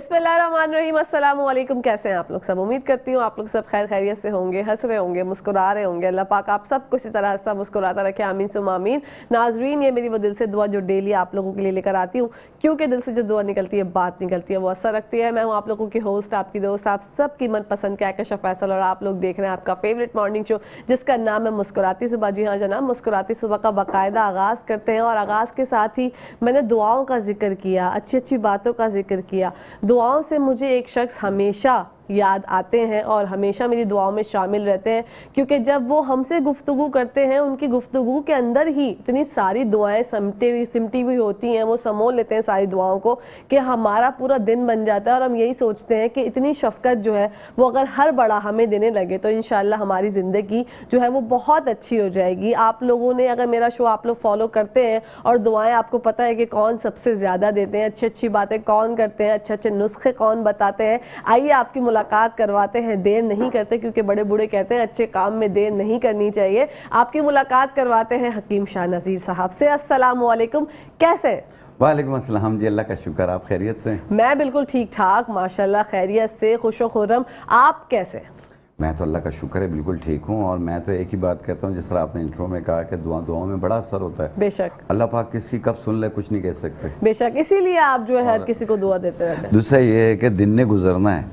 बिस्मिल्लाहिर्रहमानिर्रहीम, अस्सलामु अलैकुम। कैसे हैं आप लोग सब? उम्मीद करती हूँ आप लोग सब खैर खैरियत से होंगे, हंस रहे होंगे, मुस्कुरा रहे होंगे। अल्लाह पाक आप सबको इसी तरह हंसता मुस्कुराता रखे, आमीन सुम आमीन। नाजरीन, ये मेरी वो दिल से दुआ जो डेली आप लोगों के लिए लेकर आती हूँ, क्योंकि दिल से जो दुआ निकलती है, बात निकलती है, वो असर रखती है। मैं हूँ आप लोगों की होस्ट, आपकी दोस्त, आप सबकी मनपसंद कहकशा फैसल, और आप लोग देख रहे हैं आपका फेवरेट मॉर्निंग शो जिसका नाम है मुस्कुराती सुबह। जी हाँ जनाब, मुस्कुराती सुबह का बाकायदा आगाज़ करते हैं और आगाज़ के साथ ही मैंने दुआओं का जिक्र किया, अच्छी अच्छी बातों का जिक्र किया। दुआओं से मुझे एक शख्स हमेशा याद आते हैं और हमेशा मेरी दुआओं में शामिल रहते हैं, क्योंकि जब वो हमसे गुफ्तगू करते हैं, उनकी गुफ्तगू के अंदर ही इतनी सारी दुआएं सिमटी हुई होती हैं, वो समो लेते हैं सारी दुआओं को, कि हमारा पूरा दिन बन जाता है। और हम यही सोचते हैं कि इतनी शफकत जो है वो अगर हर बड़ा हमें देने लगे तो इंशाल्लाह हमारी ज़िंदगी जो है वो बहुत अच्छी हो जाएगी। आप लोगों ने अगर मेरा शो आप लोग फॉलो करते हैं और दुआएं आपको पता है कि कौन सबसे ज़्यादा देते हैं, अच्छी अच्छी बातें कौन करते हैं, अच्छे अच्छे नुस्खे कौन बताते हैं, आइए आपकी मुलाकात करवाते हैं। देर नहीं करते, क्योंकि बड़े बूढ़े कहते हैं अच्छे काम में देर नहीं करनी चाहिए। आपकी मुलाकात करवाते हैं हकीम शाह नज़ीर साहब से। अस्सलामु अलैकुम, कैसे? वालेकुम अस्सलाम जी, अल्लाह का शुक्र, आप खैरियत से? मैं बिल्कुल ठीक ठाक माशाल्लाह, खैरियत से, खुशो खुर्रम। आप कैसे? मैं तो अल्लाह का शुक्र है बिल्कुल ठीक हूँ। और मैं तो एक ही बात कहता हूँ, जिस तरह आपने इंट्रो में कहा कि दुआओं में बड़ा असर होता है। बेशक अल्लाह पाक किसकी कब सुन ले कुछ नहीं कह सकते। बेशक, इसीलिए आप जो है हर किसी को दुआ देते रहते हैं। दूसरा ये है कि दिन ने गुजरना है,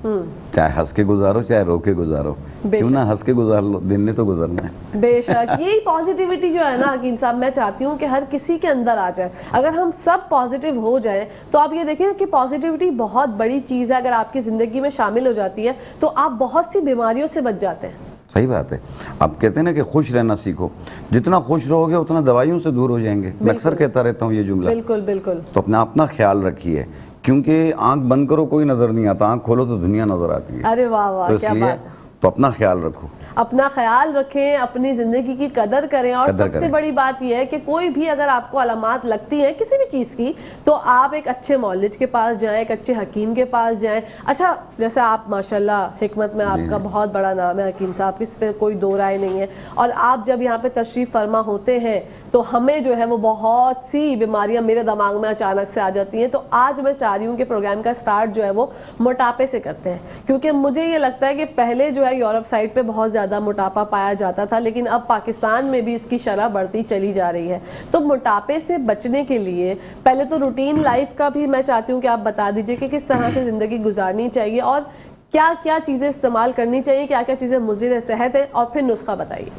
चाहे हंस के गुजारो चाहे रो के गुजारो, क्यों ना हंस के गुजार लो, दिन ने तो गुजरना है। बेशक, यही पॉजिटिविटी जो है ना हकीम साहब, मैं चाहती हूँ कि हर किसी के अंदर आ जाए। अगर हम सब पॉजिटिव हो जाए तो आप ये देखिए कि पॉजिटिविटी बहुत बड़ी चीज़ है। अगर आपकी ज़िंदगी में शामिल हो जाती है तो आप बहुत सी बीमारियों से बच जाते हैं। सही बात है। आप कहते हैं ना कि खुश रहना सीखो, जितना खुश रहोगे उतना दवाइयों से दूर हो जाएंगे। मैं अक्सर कहता रहता हूँ ये जुमला। बिल्कुल बिल्कुल। तो अपना ख्याल रखिए, क्योंकि आंख बंद करो कोई नजर नहीं आता, आंख खोलो तो दुनिया नजर आती है। अरे वाह वाह, तो क्या इसलिए बात। तो अपना ख्याल रखो, अपना ख्याल रखें, अपनी ज़िंदगी की कदर करें। और कदर सबसे करें। बड़ी बात यह है कि कोई भी अगर आपको अलामात लगती है किसी भी चीज़ की, तो आप एक अच्छे मौलिज के पास जाएं, एक अच्छे हकीम के पास जाएं। अच्छा, जैसे आप माशाल्लाह हिकमत में आपका बहुत बड़ा नाम है हकीम साहब, इस पर कोई दो राय नहीं है। और आप जब यहाँ पे तशरीफ़ फरमा होते हैं तो हमें जो है वो बहुत सी बीमारियां मेरे दिमाग में अचानक से आ जाती हैं। तो आज मैं चाह रही हूँ कि प्रोग्राम का स्टार्ट जो है वो मोटापे से करते हैं, क्योंकि मुझे ये लगता है कि पहले जो है यूरोप साइड पे बहुत ज़्यादा मोटापा पाया जाता था, लेकिन अब पाकिस्तान में भी इसकी शरह बढ़ती चली जा रही है। तो मोटापे से बचने के लिए पहले तो रूटीन लाइफ का भी मैं चाहती हूँ कि आप बता दीजिए कि किस तरह से ज़िंदगी गुजारनी चाहिए और क्या क्या चीज़ें इस्तेमाल करनी चाहिए, क्या क्या चीज़ें मुज़िर सेहत है, और फिर नुस्खा बताइए।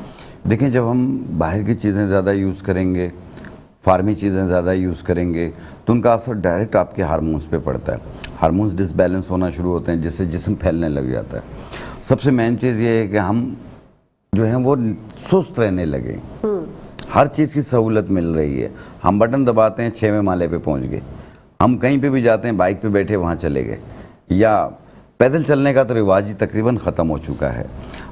देखिए, जब हम बाहर की चीज़ें ज़्यादा यूज़ करेंगे, फार्मी चीज़ें ज़्यादा यूज़ करेंगे, तो उनका असर डायरेक्ट आपके हार्मोन्स पे पड़ता है। हार्मोन्स डिसबैलेंस होना शुरू होते हैं, जिससे जिस्म फैलने लग जाता है। सबसे मेन चीज़ ये है कि हम जो है वो सुस्त रहने लगे। हर चीज़ की सहूलत मिल रही है, हम बटन दबाते हैं 6वें माले पे पहुंच गए। हम कहीं पे भी जाते हैं, बाइक पे बैठे वहाँ चले गए, या पैदल चलने का तो रिवाज ही तकरीबन ख़त्म हो चुका है।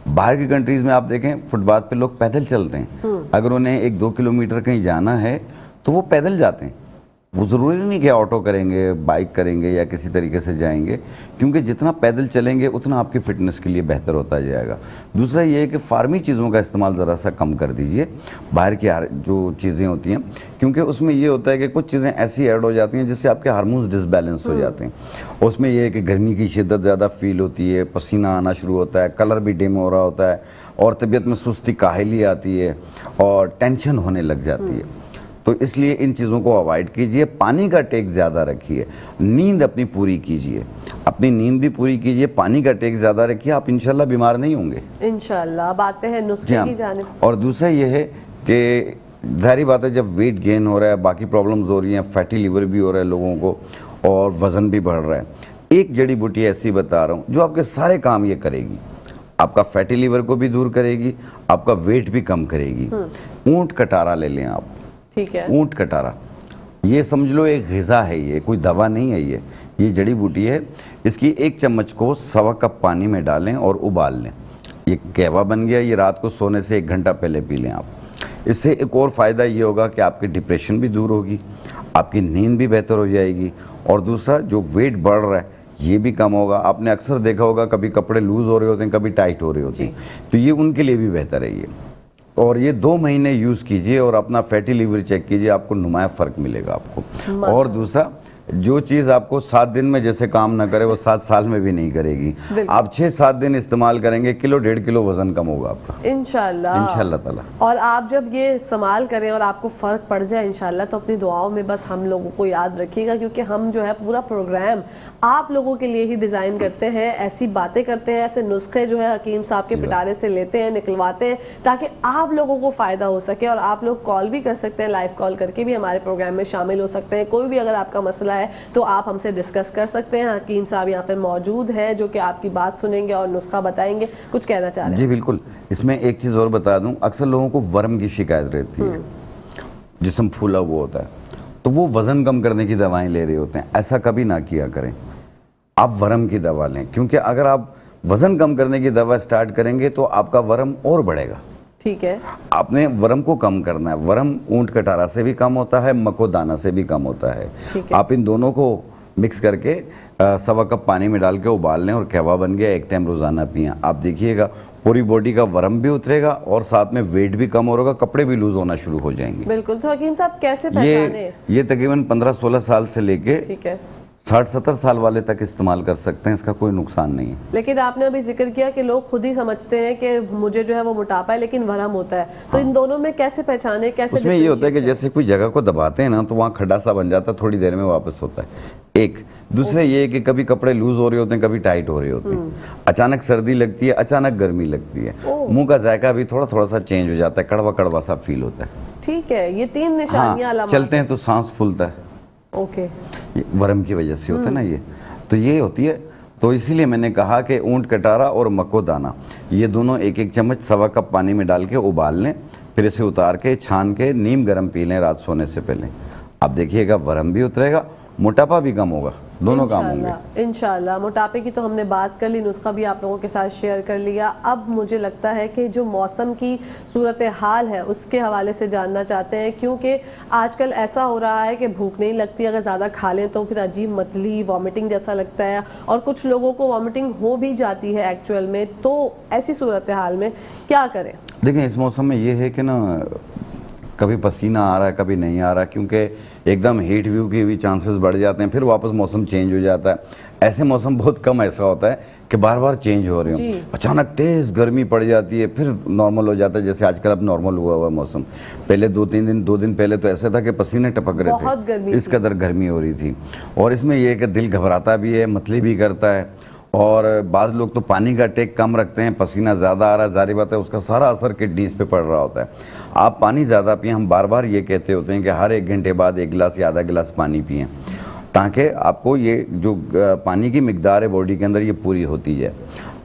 बाहर की कंट्रीज़ में आप देखें, फुटपाथ पे लोग पैदल चलते हैं। अगर उन्हें 1-2 किलोमीटर कहीं जाना है तो वो पैदल जाते हैं। वो ज़रूरी नहीं कि ऑटो करेंगे, बाइक करेंगे या किसी तरीके से जाएंगे, क्योंकि जितना पैदल चलेंगे उतना आपकी फ़िटनेस के लिए बेहतर होता जाएगा। दूसरा ये है कि फार्मी चीज़ों का इस्तेमाल ज़रा सा कम कर दीजिए, बाहर की जो चीज़ें होती हैं, क्योंकि उसमें ये होता है कि कुछ चीज़ें ऐसी ऐड हो जाती हैं जिससे आपके हार्मोन्स डिसबैलेंस हो जाते हैं। उसमें यह है कि गर्मी की शिद्दत ज़्यादा फील होती है, पसीना आना शुरू होता है, कलर भी डिम हो रहा होता है, और तबीयत में सुस्ती काहली आती है और टेंशन होने लग जाती है। तो इसलिए इन चीज़ों को अवॉइड कीजिए। पानी का टेक ज़्यादा रखिए, नींद अपनी पूरी कीजिए, अपनी नींद भी पूरी कीजिए, पानी का टेक ज़्यादा रखिए, आप इंशाल्लाह बीमार नहीं होंगे इंशाल्लाह। अब आते हैं नुस्खे की जानिब। और दूसरा ये है कि जाहिर बात है, जब वेट गेन हो रहा है, बाकी प्रॉब्लम्स हो रही हैं, फैटी लिवर भी हो रहा है लोगों को, और वज़न भी बढ़ रहा है, एक जड़ी बूटी ऐसी बता रहा हूँ जो आपके सारे काम ये करेगी। आपका फैटी लिवर को भी दूर करेगी, आपका वेट भी कम करेगी। ऊँट कटारा ले लें आप। ठीक है। ऊँट कटारा, ये समझ लो एक ग़िज़ा है, ये कोई दवा नहीं है, ये जड़ी बूटी है। इसकी 1 चम्मच को 1.25 कप पानी में डालें और उबाल लें। ये कहवा बन गया, ये रात को सोने से 1 घंटा पहले पी लें आप। इससे एक और फ़ायदा ये होगा कि आपकी डिप्रेशन भी दूर होगी, आपकी नींद भी बेहतर हो जाएगी, और दूसरा जो वेट बढ़ रहा है ये भी कम होगा। आपने अक्सर देखा होगा, कभी कपड़े लूज़ हो रहे होते हैं, कभी टाइट हो रहे होते हैं, तो ये उनके लिए भी बेहतर है ये। और ये 2 महीने यूज़ कीजिए और अपना फैटी लीवर चेक कीजिए, आपको नुमाया फ़र्क मिलेगा आपको। और दूसरा, जो चीज़ आपको 7 दिन में जैसे काम ना करे वो 7 साल में भी नहीं करेगी। बिल्कुल। आप 6-7 दिन इस्तेमाल करेंगे, किलो 1.5 किलो वजन कम होगा आपका इंशाल्लाह ताला। और आप जब ये इस्तेमाल करें और आपको फ़र्क पड़ जाए इंशाल्लाह, तो अपनी दुआओं में बस हम लोगों को याद रखिएगा, क्योंकि हम जो है पूरा प्रोग्राम आप लोगों के लिए ही डिज़ाइन करते हैं। ऐसी बातें करते हैं, ऐसे नुस्खे जो है हकीम साहब के पिटारे से लेते हैं, निकलवाते हैं, ताकि आप लोगों को फ़ायदा हो सके। और आप लोग कॉल भी कर सकते हैं, लाइव कॉल करके भी हमारे प्रोग्राम में शामिल हो सकते हैं। कोई भी अगर आपका मसला है तो आप हमसे डिस्कस कर सकते हैं। हकीम साहब यहाँ पे मौजूद है जो कि आपकी बात सुनेंगे और नुस्खा बताएंगे। कुछ कहना चाह रहे हैं? जी बिल्कुल। इसमें एक चीज़ और बता दूं, अक्सर लोगों को वर्म की शिकायत रहती है, जिस्म फूला हुआ होता है, तो वो वज़न कम करने की दवाएं ले रहे होते हैं। ऐसा कभी ना किया करें, आप वर्म की दवा लें, क्योंकि अगर आप वज़न कम करने की दवा स्टार्ट करेंगे तो आपका वर्म और बढ़ेगा। ठीक है। आपने वर्म को कम करना है। वर्म ऊंट कटारा से भी कम होता है, मकोदाना से भी कम होता है। ठीक है। आप इन दोनों को मिक्स करके 1.25 कप पानी में डाल के उबाल लें और कहवा बन गया, एक टाइम रोज़ाना पिएं। आप देखिएगा पूरी बॉडी का वर्म भी उतरेगा और साथ में वेट भी कम होगा, कपड़े भी लूज होना शुरू हो जाएंगे। बिल्कुल। तो हकीम साहब कैसे पहचाने? ये तकरीबन 15-16 साल से लेके ठीक है। 60-70 साल वाले तक इस्तेमाल कर सकते हैं, इसका कोई नुकसान नहीं है। लेकिन आपने अभी जिक्र किया कि लोग खुद ही समझते हैं कि मुझे जो है वो मोटापा है, लेकिन वरम होता है। तो इन दोनों में कैसे पहचाने, कैसे? उसमें ये होता है कि जैसे कोई जगह को दबाते हैं ना, तो वहाँ खड्डा सा बन जाता है, थोड़ी देर में वापस होता है। एक दूसरे ये है कि कभी कपड़े लूज हो रहे होते हैं, कभी टाइट हो रहे होते हैं, अचानक सर्दी लगती है, अचानक गर्मी लगती है, मुंह का जायका भी थोड़ा थोड़ा सा चेंज हो जाता है, कड़वा कड़वा सा फील होता है। ठीक है, ये 3 निशानियां हाँ, चलते हैं तो सांस फूलता है, ओके, ये वर्म की वजह से होता है ना, ये तो ये होती है। तो इसीलिए मैंने कहा कि ऊंट कटारा और मकोदाना ये दोनों 1-1 चम्मच 1.25 कप पानी में डाल के उबाल लें, फिर इसे उतार के छान के नीम गर्म पी लें रात सोने से पहले। आप देखिएगा वर्म भी उतरेगा, मोटापा भी कम होगा, दोनों काम होंगे इंशाल्लाह। मोटापे की तो हमने बात कर ली, नुस्खा भी आप लोगों के साथ शेयर कर लिया। अब मुझे लगता है कि जो मौसम की सूरत हाल है उसके हवाले से जानना चाहते हैं, क्योंकि आजकल ऐसा हो रहा है कि भूख नहीं लगती, अगर ज़्यादा खा लें तो फिर अजीब मतली वॉमिटिंग जैसा लगता है, और कुछ लोगों को वॉमिटिंग हो भी जाती है एक्चुअल में। तो ऐसी सूरत हाल में क्या करें? देखिए, इस मौसम में ये है कि ना, कभी पसीना आ रहा है, कभी नहीं आ रहा, क्योंकि एकदम हीट व्यू के भी चांसेस बढ़ जाते हैं, फिर वापस मौसम चेंज हो जाता है। ऐसे मौसम बहुत कम ऐसा होता है कि बार बार चेंज हो रहे हो, अचानक तेज़ गर्मी पड़ जाती है, फिर नॉर्मल हो जाता है। जैसे आजकल अब नॉर्मल हुआ हुआ मौसम, पहले 2 दिन पहले तो ऐसा था कि पसीने टपक रहे थे, इस कदर गर्मी हो रही थी। और इसमें यह है कि दिल घबराता भी है, मतली भी करता है, और बाज़ लोग तो पानी का टेक कम रखते हैं, पसीना ज़्यादा आ रहा है, जारी बात है उसका सारा असर किडनीज पे पड़ रहा होता है। आप पानी ज़्यादा पिएं, हम बार बार ये कहते होते हैं कि हर 1 घंटे बाद 1 गिलास या आधा गिलास पानी पिएं, ताकि आपको ये जो पानी की मिकदार है बॉडी के अंदर ये पूरी होती है।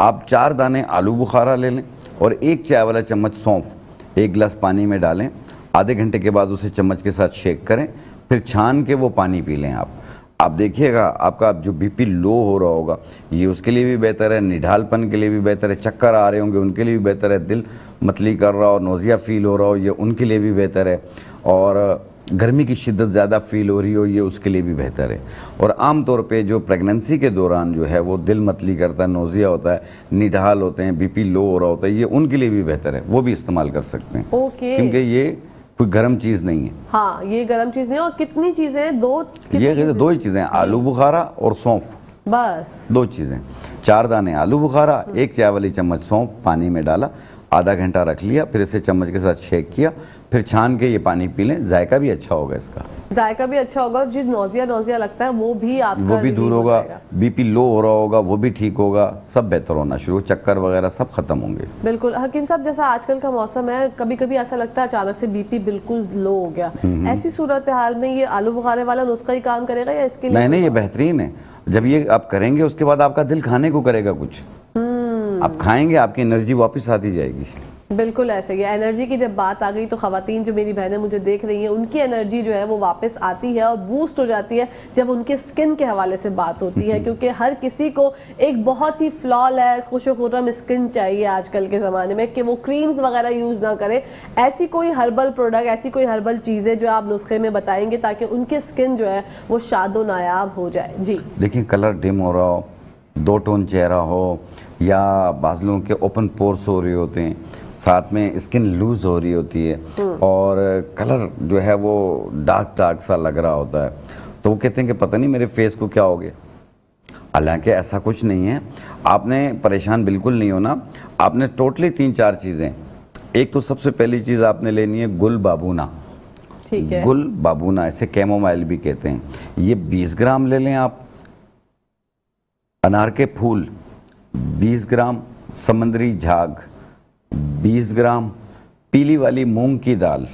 आप 4 दाने आलू बुखारा ले लें और 1 चाय वाला चम्मच सौंफ 1 गिलास पानी में डालें, आधे घंटे के बाद उसे चम्मच के साथ शेक करें, फिर छान के वो पानी पी लें। आप देखिएगा आपका जो बीपी लो हो रहा होगा ये उसके लिए भी बेहतर है, निढालपन के लिए भी बेहतर है, चक्कर आ रहे होंगे उनके लिए भी बेहतर है, दिल मतली कर रहा हो, नोज़िया फील हो रहा हो ये उनके लिए भी बेहतर है, और गर्मी की शिद्दत ज़्यादा फील हो रही हो ये उसके लिए भी बेहतर है। और आम तौर पे जो प्रेगनेंसी के दौरान जो है वो दिल मतली करता है, नोज़िया होता है, निढाल होते हैं, बीपी लो हो रहा होता है, ये उनके लिए भी बेहतर है, वो भी इस्तेमाल कर सकते हैं। क्योंकि ये कोई गर्म चीज़ नहीं है। हाँ, ये गर्म चीज़ नहीं है। और कितनी चीज़ें हैं? 2 ही चीज़ें, आलू बुखारा और सौंफ, बस 2 चीज़ें। 4 दाने आलू बुखारा, 1 चाय वाली चम्मच सौंफ पानी में डाला, आधा घंटा रख लिया, फिर इसे चम्मच के साथ शेक किया, फिर छान के ये पानी पी लें, जायका भी अच्छा होगा इसका, जायका भी अच्छा होगा, जो नोज़िया लगता है वो भी दूर होगा, बीपी लो हो रहा होगा वो भी ठीक होगा, सब बेहतर होना शुरू, चक्कर वगैरह सब खत्म होंगे। बिल्कुल। हकीम साहब, जैसा आजकल का मौसम है, कभी कभी ऐसा लगता है अचानक से बीपी बिल्कुल लो हो गया, ऐसी सूरत हाल में ये आलू बुखारे वाला नुस्खा ही काम करेगा या इसके लिए? नहीं, ये बेहतरीन है। जब ये आप करेंगे उसके बाद आपका दिल खाने को करेगा कुछ, आप खाएंगे आपकी एनर्जी वापस आती जाएगी। बिल्कुल ऐसे ही एनर्जी की जब बात आ गई तो ख़वातीन जो मेरी बहनें मुझे देख रही हैं उनकी एनर्जी जो है वो वापस आती है और बूस्ट हो जाती है जब उनके स्किन के हवाले से बात होती है, क्योंकि हर किसी को एक बहुत ही फ्लॉलेस खुशखुरम स्किन चाहिए आजकल के ज़माने में, कि वो क्रीम्स वगैरह यूज़ ना करें। ऐसी कोई हर्बल प्रोडक्ट, ऐसी कोई हर्बल चीज़ें जो आप नुस्खे में बताएंगे ताकि उनकी स्किन जो है वो शादो नायाब हो जाए? जी देखिए, कलर डिम हो रहा हो, 2 टोन चेहरा हो, या बाज़ लोगों के ओपन पोर्स हो रहे होते हैं, साथ में स्किन लूज हो रही होती है और कलर जो है वो डार्क सा लग रहा होता है, तो वो कहते हैं कि पता नहीं मेरे फेस को क्या हो गया। हालांकि ऐसा कुछ नहीं है, आपने परेशान बिल्कुल नहीं होना। आपने टोटली 3-4 चीज़ें, एक तो सबसे पहली चीज़ आपने लेनी है गुल बाबूना। ठीक है। गुल बाबूना, इसे कैमोमाइल भी कहते हैं, ये 20 ग्राम ले लें आप। अनार के फूल 20 ग्राम, समंदरी झाग 20 ग्राम, पीली वाली मूंग की दाल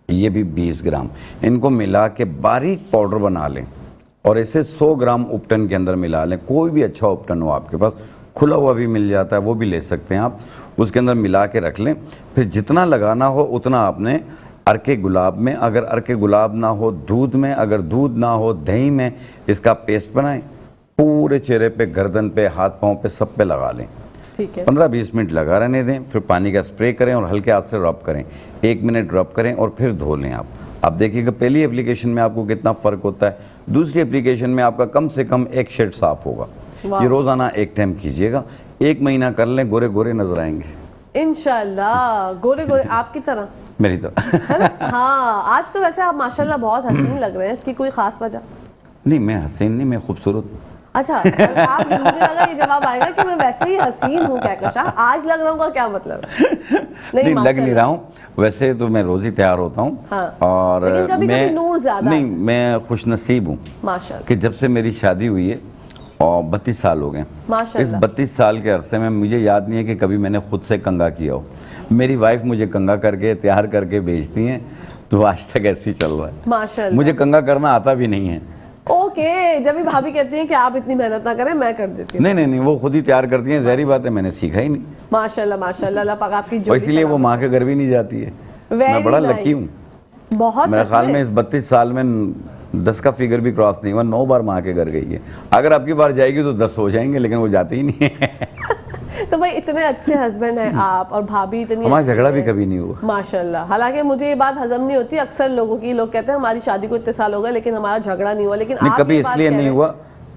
ये भी 20 ग्राम, इनको मिला के बारीक पाउडर बना लें और इसे 100 ग्राम उपटन के अंदर मिला लें। कोई भी अच्छा उपटन हो आपके पास, खुला हुआ भी मिल जाता है, वो भी ले सकते हैं आप। उसके अंदर मिला के रख लें। फिर जितना लगाना हो उतना आपने अर्के गुलाब में, अगर अर्के गुलाब ना हो दूध में, अगर दूध ना हो दही में, इसका पेस्ट बनाएं, पूरे चेहरे पे, गर्दन पे, हाथ पाँव पे, सब पे लगा लें। ठीक है। 15-20 मिनट लगा रहने दें, फिर पानी का स्प्रे करें और हल्के हाथ से रब करें। 1 मिनट रब करें और फिर धो लें आप। अब देखिएगा पहली एप्लीकेशन में आपको कितना फ़र्क होता है, दूसरी एप्लीकेशन में आपका कम से कम एक शेड साफ होगा। ये रोज़ाना एक टाइम कीजिएगा, 1 महीना कर लें, गोरे गोरे नजर आएंगे इंशाल्लाह। गोरे गोरे आपकी तरह, मेरी तरह। है ना? हाँ, आज तो वैसे आप माशाल्लाह बहुत हसीन लग रहे हैं, इसकी कोई खास वजह? नहीं, मैं हसीन नहीं, मैं खूबसूरत। अच्छा, और आप, मुझे लगा ये जवाब आएगा कि मैं वैसे ही हसीन हूँ कहकशा, आज लग रहा हूँ का क्या मतलब? नहीं लग नहीं रहा हूँ, वैसे तो मैं रोज़ ही तैयार होता हूँ। हाँ, और लेकिन कभी मैं कभी नूर ज़्यादा नहीं, मैं खुशनसीब हूँ माशाल्लाह कि जब से मेरी शादी हुई है और 32 साल हो गए, इस माशाल्लाह। 32 साल के अरसे में मुझे याद नहीं है कि कभी मैंने खुद से कंघा किया हो। मेरी वाइफ मुझे कंघा करके तैयार करके भेजती हैं, तो आज तक ऐसे ही चल रहा है। माशाल्लाह। मुझे कंघा करना आता भी नहीं है। ओके, जब भी भाभी कहती हैं कि आप इतनी मेहनत ना करें, मैं कर देती हूँ। नहीं, वो खुद ही तैयार करती हैं, ज़ाहिर बात है, मैंने सीखा ही नहीं। माशाल्लाह माशाल्लाह, अल्लाह पाक आपकी और जोड़ी इसीलिए वो माँ के घर भी नहीं जाती है। मैं बड़ा लकी हूँ। बहुत मेरे सच ख्याल में। में इस 32 साल में 10 का फिगर भी क्रॉस नहीं हुआ, 9 बार माँ के घर गई है। अगर आपकी बार जाएगी तो 10 हो जाएंगे, लेकिन वो जाती ही नहीं है। तो भाई इतने अच्छे हस्बैंड हैं आप, और भाभी इतनी हमारा अच्छी झगड़ा भी है। कभी नहीं हुआ। माशाल्लाह। हालांकि मुझे ये बात हजम नहीं होती, अक्सर लोगों की, लोग कहते हैं हमारी शादी को इतने साल हो गए लेकिन हमारा झगड़ा नहीं हुआ, लेकिन नहीं, आप कभी ये बात इसलिए कह नहीं रहे हैं। हुआ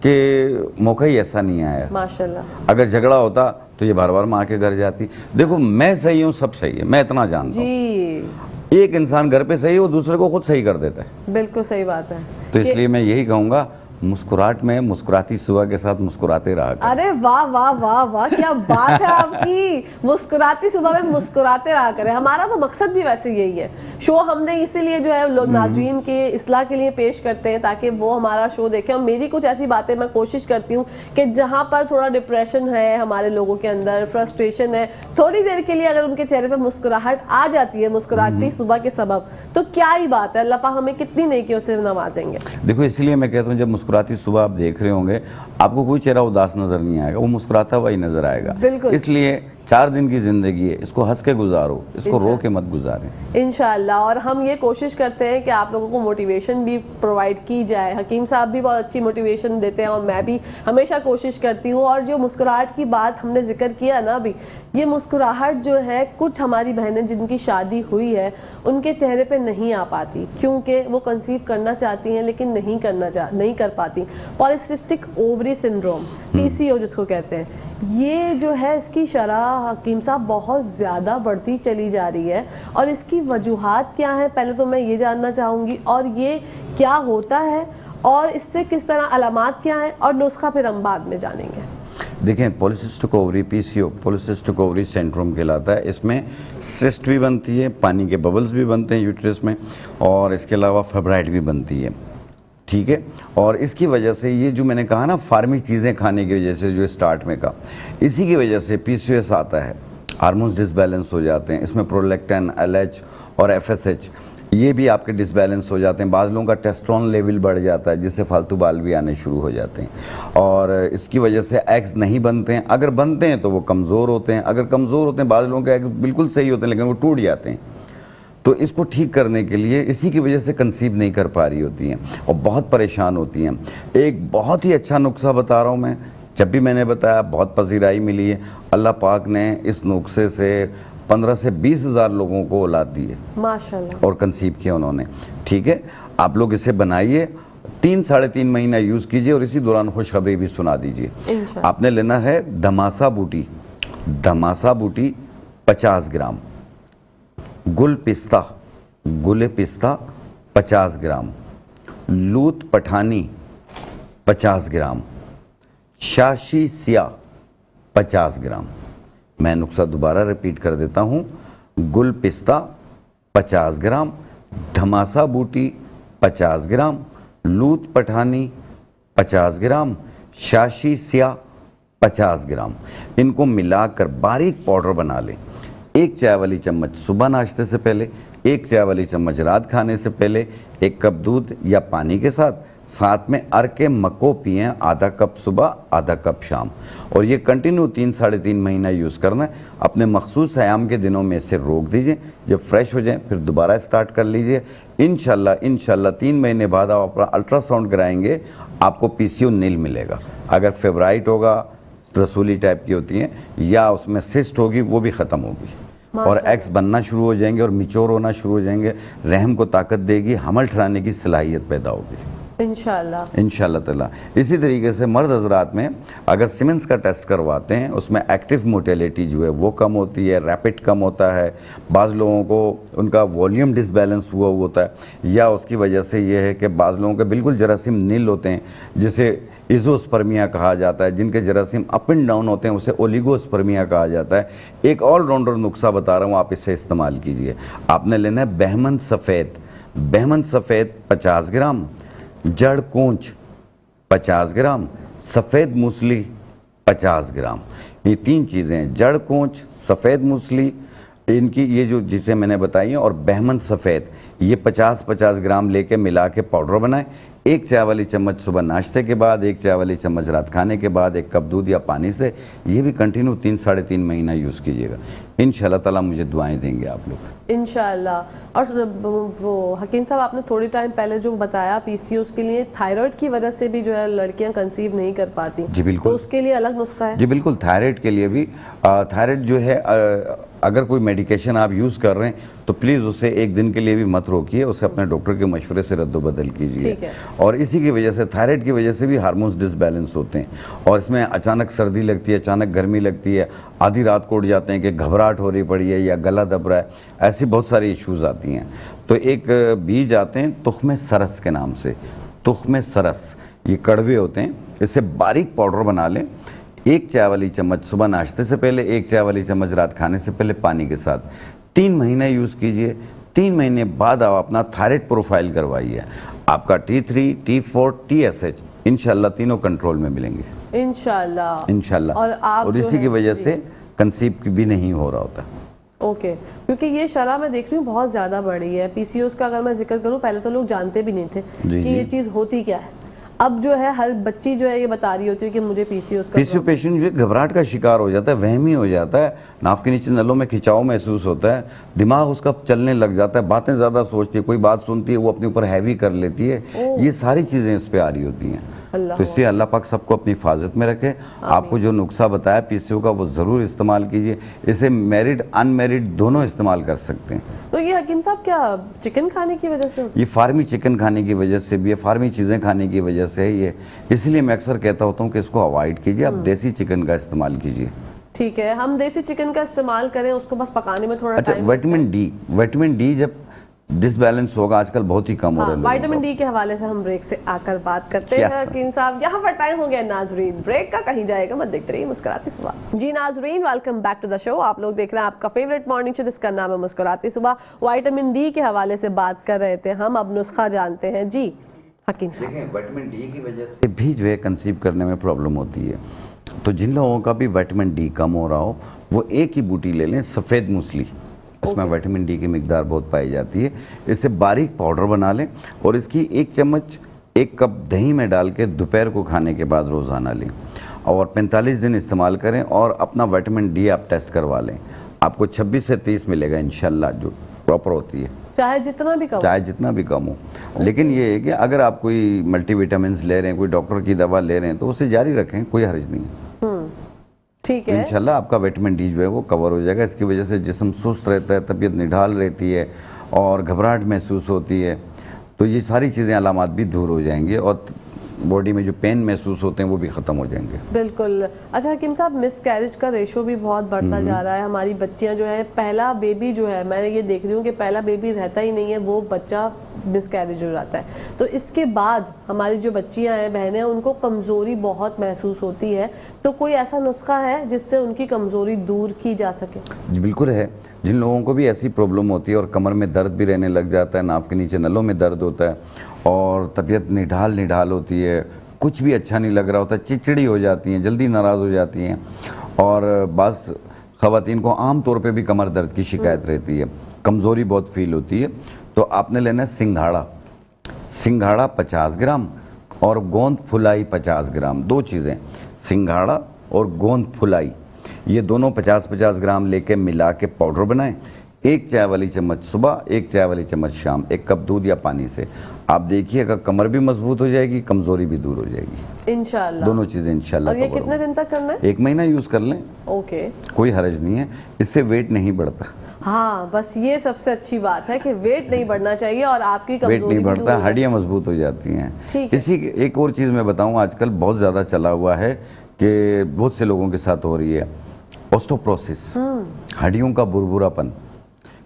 कि मौका ही ऐसा नहीं आया। माशाल्लाह अगर झगड़ा होता तो ये बार बार माँ के घर जाती। देखो, मैं सही हूँ, सब सही है, मैं इतना जानता हूँ। जी, एक इंसान घर पे सही है, वो दूसरे को खुद सही कर देता है। बिल्कुल सही बात है। तो इसलिए मैं यही कहूँगा, मुस्कुराहट में मुस्कुराती सुबह के साथ मुस्कुराते रहा करें। अरे वाह वाह वाह वाह, क्या बात है आपकी। मुस्कुराती सुबह में मुस्कुराते रहा करें, हमारा तो मकसद भी वैसे यही है। शो हमने इसीलिए जो है लोग नाज़रीन के इस्लाह के लिए पेश करते हैं, ताकि वो हमारा शो देखें। और मेरी कुछ ऐसी बातें मैं कोशिश करती हूँ कि जहाँ पर थोड़ा डिप्रेशन है हमारे लोगों के अंदर, फ्रस्ट्रेशन है, थोड़ी देर के लिए अगर उनके चेहरे पर मुस्कुराहट आ जाती है, मुस्कुराती सुबह के सबब, तो क्या ही बात है। अल्लाह पाक हमें कितनी नेकियों से नवाजेंगे। देखो, इसलिए मैं कहता हूँ, जब मुस्कुराती सुबह आप देख रहे होंगे, आपको कोई चेहरा उदास नजर नहीं आएगा, वो मुस्कुराता हुआ ही नजर आएगा। बिल्कुल। इसलिए 4 दिन की जिंदगी है, इसको हंस के गुजारो, इसको रो के मत गुजारें। इंशाल्लाह। और हम ये कोशिश करते हैं कि आप लोगों को मोटिवेशन भी प्रोवाइड की जाए। हकीम साहब भी बहुत अच्छी मोटिवेशन देते हैं और मैं भी हमेशा कोशिश करती हूँ। और जो मुस्कुराहट की बात हमने जिक्र किया ना अभी, ये मुस्कुराहट जो है, कुछ हमारी बहनें जिनकी शादी हुई है उनके चेहरे पे नहीं आ पाती, क्योंकि वो कंसीव करना चाहती हैं लेकिन नहीं कर पाती। पॉलीसिस्टिक ओवरी सिंड्रोम, पीसीओ जिसको कहते हैं, ये जो है इसकी शरह हकीम साहब बहुत ज़्यादा बढ़ती चली जा रही है। और इसकी वजूहात क्या हैं, पहले तो मैं ये जानना चाहूँगी, और ये क्या होता है और इससे किस तरह अलामात क्या हैं, और नुस्खा फिर हम बाद में जानेंगे। देखें, polycystic ovary, PCO polycystic ovary syndrome कहलाता है। इसमें सिस्ट भी बनती है, पानी के बबल्स भी बनते हैं यूट्रस में, और इसके अलावा फाइब्राइड भी बनती है। ठीक है, और इसकी वजह से ये जो मैंने कहा ना, फार्मी चीज़ें खाने की वजह से, जो स्टार्ट में कहा, इसी की वजह से पीसीओएस आता है। हार्मोन्स डिसबैलेंस हो जाते हैं, इसमें प्रोलैक्टिन, एलएच और एफएसएच ये भी आपके डिसबैलेंस हो जाते हैं। बाज़ लोगों का टेस्टोस्टेरोन लेवल बढ़ जाता है, जिससे फालतू बाल भी आने शुरू हो जाते हैं, और इसकी वजह से एग्स नहीं बनते हैं। अगर बनते हैं तो वो कमज़ोर होते हैं। अगर कमज़ोर होते हैं, बाज़ लोगों के एग्स बिल्कुल सही होते हैं लेकिन वो टूट जाते हैं। तो इसको ठीक करने के लिए, इसी की वजह से कंसीव नहीं कर पा रही होती हैं और बहुत परेशान होती हैं। एक बहुत ही अच्छा नुस्खा बता रहा हूँ मैं, जब भी मैंने बताया बहुत पजीराई मिली है। अल्लाह पाक ने इस नुस्खे से 15 से 20 हज़ार लोगों को औलाद दी है माशाल्लाह, और कंसीव किया उन्होंने। ठीक है, आप लोग इसे बनाइए, 3-3.5 महीना यूज़ कीजिए और इसी दौरान खुशखबरी भी सुना दीजिए। इंशाल्लाह। आपने लेना है धमासा बूटी 50 ग्राम, गुल पिस्ता 50 ग्राम, लूत पठानी 50 ग्राम, शाशी सिया 50 ग्राम। मैं नुस्खा दोबारा रिपीट कर देता हूँ। गुल पिस्ता 50 ग्राम, धमासा बूटी 50 ग्राम, लूत पठानी 50 ग्राम, शाशी सिया 50 ग्राम। इनको मिलाकर बारीक पाउडर बना लें। 1 चाय वाली चम्मच सुबह नाश्ते से पहले, 1 चाय वाली चम्मच रात खाने से पहले, 1 कप दूध या पानी के साथ में अर के मको पिएं, आधा कप सुबह आधा कप शाम। और ये कंटिन्यू 3-3.5 महीना यूज़ करना है। अपने मखसूस आयाम के दिनों में इसे रोक दीजिए, जब फ्रेश हो जाए फिर दोबारा स्टार्ट कर लीजिए। इंशाल्लाह 3 महीने बाद आप अपना अल्ट्रासाउंड कराएंगे, आपको पीसीओ नील मिलेगा। अगर फेब्राइट होगा, रसूली टाइप की होती हैं, या उसमें सिस्ट होगी, वो भी ख़त्म होगी और एग्स बनना शुरू हो जाएंगे और मिच्योर होना शुरू हो जाएंगे। रहम को ताकत देगी, हमल ठहराने की सलाहियत पैदा होगी इंशाल्लाह ताला। इसी तरीके से मर्द हजरात में अगर सीमेंस का टेस्ट करवाते हैं, उसमें एक्टिव मोटेलिटी जो है वो कम होती है, रैपिड कम होता है। बाज़ लोगों को उनका वॉल्यूम डिसबैलेंस हुआ होता है, या उसकी वजह से ये है कि बाज़ लोगों के बिल्कुल जरासीम नील होते हैं, जिसे इज़ोस्पर्मिया कहा जाता है। जिनके जरासीम अप एंड डाउन होते हैं उसे ओलिगोस्पर्मिया कहा जाता है। एक ऑलराउंडर नुस्खा बता रहा हूँ, आप इसे इस्तेमाल कीजिए। आपने लेना है बहमन सफ़ेद 50 ग्राम, जड़ कूंच 50 ग्राम, सफ़ेद मूसली 50 ग्राम। ये 3 चीज़ें हैं, जड़ कूंच, सफ़ेद मूसली, इनकी ये जो जिसे मैंने बताई है, और बहमन सफ़ेद, ये 50-50 ग्राम लेके मिला के पाउडर बनाएं। 1 चाय वाली चम्मच सुबह नाश्ते के बाद, 1 चाय वाली चम्मच रात खाने के बाद, 1 कप दूध या पानी से। ये भी कंटिन्यू 3-3.5 महीना यूज़ कीजिएगा। इंशाल्लाह ताला मुझे दुआएं देंगे आप लोग इंशाल्लाह। और वो हकीम साहब, आपने थोड़ी टाइम पहले जो बताया पीसीओएस के लिए थायराइड की वजह से भी जो है लड़कियां कंसीव नहीं कर पाती, जी बिल्कुल, तो उसके लिए अलग नुस्खा है? जी बिल्कुल, थायराइड के लिए भी थायराइड जो है, अगर कोई मेडिकेशन आप यूज़ कर रहे हैं तो प्लीज़ उसे 1 दिन के लिए भी मत रोकिए, उसे अपने डॉक्टर के मशवरे से रद्द-बदल कीजिए। और इसी की वजह से, थायराइड की वजह से भी हार्मोन्स डिसबैलेंस होते हैं, और इसमें अचानक सर्दी लगती है, अचानक गर्मी लगती है, आधी रात को उठ जाते हैं कि घबराहट हो रही पड़ी है या गला दब रहा है, ऐसी बहुत सारी इश्यूज़ आती हैं। तो एक बीज आते हैं तुख्म सरस के नाम से, तुख्म सरस, ये कड़वे होते हैं। इसे बारीक पाउडर बना लें। 1 चाय वाली चम्मच सुबह नाश्ते से पहले, 1 चाय वाली चम्मच रात खाने से पहले पानी के साथ। 3 महीने यूज़ कीजिए। 3 महीने बाद आप अपना थायराइड प्रोफाइल करवाइए। आपका T3, T4, TSH इंशाल्लाह तीनों कंट्रोल में मिलेंगे इंशाल्लाह। और इसी की वजह से कंसीव भी नहीं हो रहा होता। ओके, क्योंकि ये शरह मैं देख रही हूँ बहुत ज़्यादा बढ़ी है। पीसीओएस का अगर मैं जिक्र करूँ, पहले तो लोग जानते भी नहीं थे कि ये चीज़ होती क्या है। अब जो है हर बच्ची जो है ये बता रही होती है कि मुझे पीसीओएस पेशेंट जो है घबराहट का शिकार हो जाता है, वहमी हो जाता है, नाक के नीचे नलों में खिंचाव महसूस होता है, दिमाग उसका चलने लग जाता है, बातें ज़्यादा सोचती है, कोई बात सुनती है वो अपने ऊपर हैवी कर लेती है। ये सारी चीज़ें इस पर आ रही होती हैं। तो इसलिए अल्लाह पाक सबको अपनी हिफाजत में रखे। आपको जो नुस्खा बताया पीसीओ का, वो ज़रूर इस्तेमाल कीजिए। इसे मैरिड अनमैरिड दोनों इस्तेमाल कर सकते हैं। तो ये हकीम साहब क्या चिकन खाने की वजह से? ये फार्मी चिकन खाने की वजह से भी है, फार्मी चीज़ें खाने की वजह से है ये। इसलिए मैं अक्सर कहता होता हूँ कि इसको अवॉइड कीजिए, आप देसी चिकन का इस्तेमाल कीजिए। ठीक है, हम देसी चिकन का इस्तेमाल करें, उसको बस पकाने में थोड़ा अच्छा, विटामिन डी जब डिसबैलेंस होगा, आजकल बहुत ही कम हो रहा है। विटामिन डी के हवाले से हम ब्रेक से आकर बात करते हैं हकीम साहब। यहाँ पर टाइम हो गया नाजरीन ब्रेक का, कहीं जाएगा मत, देखते रहिए मुस्कुराती सुबह। जी नाजरीन, welcome back to the show. आप लोग देख रहे हैं आपका फेवरेट मॉर्निंग शो जिसका नाम है मुस्कुराती सुबह। विटामिन डी के हवाले से बात कर रहे थे हम, अब नुस्खा जानते हैं। जी हकीम साहब, विटामिन डी की वजह से भी जो है कंसीव करने में प्रॉब्लम होती है। तो जिन लोगों का भी विटामिन डी कम हो रहा हो, वो एक ही बूटी ले लें, सफ़ेद मूसली, इसमें विटामिन डी की मिकदार बहुत पाई जाती है। इसे बारीक पाउडर बना लें और इसकी 1 चम्मच 1 कप दही में डाल के दोपहर को खाने के बाद रोज़ाना लें और 45 दिन इस्तेमाल करें और अपना विटामिन डी आप टेस्ट करवा लें। आपको 26 से 30 मिलेगा इंशाल्लाह, जो प्रॉपर होती है, चाहे जितना भी कम हो। लेकिन ये है कि अगर आप कोई मल्टीविटामिन ले रहे हैं, कोई डॉक्टर की दवा ले रहे हैं, तो उसे जारी रखें, कोई हर्ज नहीं है। ठीक है, इंशाल्लाह आपका विटामिन डी जो है वो कवर हो जाएगा। इसकी वजह से जिस्म सुस्त रहता है, तबीयत निढाल रहती है और घबराहट महसूस होती है, तो ये सारी चीज़ें अलामात भी दूर हो जाएंगी और बॉडी में जो पेन महसूस होते हैं वो भी ख़त्म हो जाएंगे। बिल्कुल। अच्छा हकीम साहब, मिसकैरेज का रेशो भी बहुत बढ़ता जा रहा है। हमारी बच्चियां जो है, पहला बेबी जो है, मैंने ये देख रही हूँ कि पहला बेबी रहता ही नहीं है, वो बच्चा मिसकैरेज हो जाता है। तो इसके बाद हमारी जो बच्चियां हैं, बहनें हैं, उनको कमज़ोरी बहुत महसूस होती है। तो कोई ऐसा नुस्खा है जिससे उनकी कमज़ोरी दूर की जा सके? जी बिल्कुल है। जिन लोगों को भी ऐसी प्रॉब्लम होती है और कमर में दर्द भी रहने लग जाता है, नाक के नीचे नलों में दर्द होता है और तबीयत निढाल होती है, कुछ भी अच्छा नहीं लग रहा होता, चिड़चिड़ी हो जाती हैं, जल्दी नाराज़ हो जाती हैं और बस ख़वातीन को आम तौर पे भी कमर दर्द की शिकायत रहती है, कमज़ोरी बहुत फील होती है, तो आपने लेना है सिंघाड़ा 50 ग्राम और गोंद फुलाई 50 ग्राम। दो चीज़ें, सिंघाड़ा और गोंद फुलाई, ये दोनों 50-50 ग्राम लेके मिला के पाउडर बनाएं। 1 चाय वाली चम्मच सुबह, 1 चाय वाली चम्मच शाम, 1 कप दूध या पानी से। आप देखिएगा कमर भी मजबूत हो जाएगी, कमज़ोरी भी दूर हो जाएगी इंशाल्लाह। दोनों चीज़ें इंशाल्लाह। और ये कितने दिन तक करना है? 1 महीना यूज़ कर लें, ओके। कोई हर्ज नहीं है, इससे वेट नहीं बढ़ता। हाँ, बस ये सबसे अच्छी बात है कि वेट नहीं बढ़ना चाहिए और आपकी वेट कमजोरी नहीं भी बढ़ता, दूर हो हड्डियाँ मजबूत हो जाती हैं। ठीक है। इसी एक और चीज़ मैं बताऊँ, आजकल बहुत ज़्यादा चला हुआ है कि बहुत से लोगों के साथ हो रही है ऑस्टोप्रोसिस, हड्डियों का बुरबुरापन,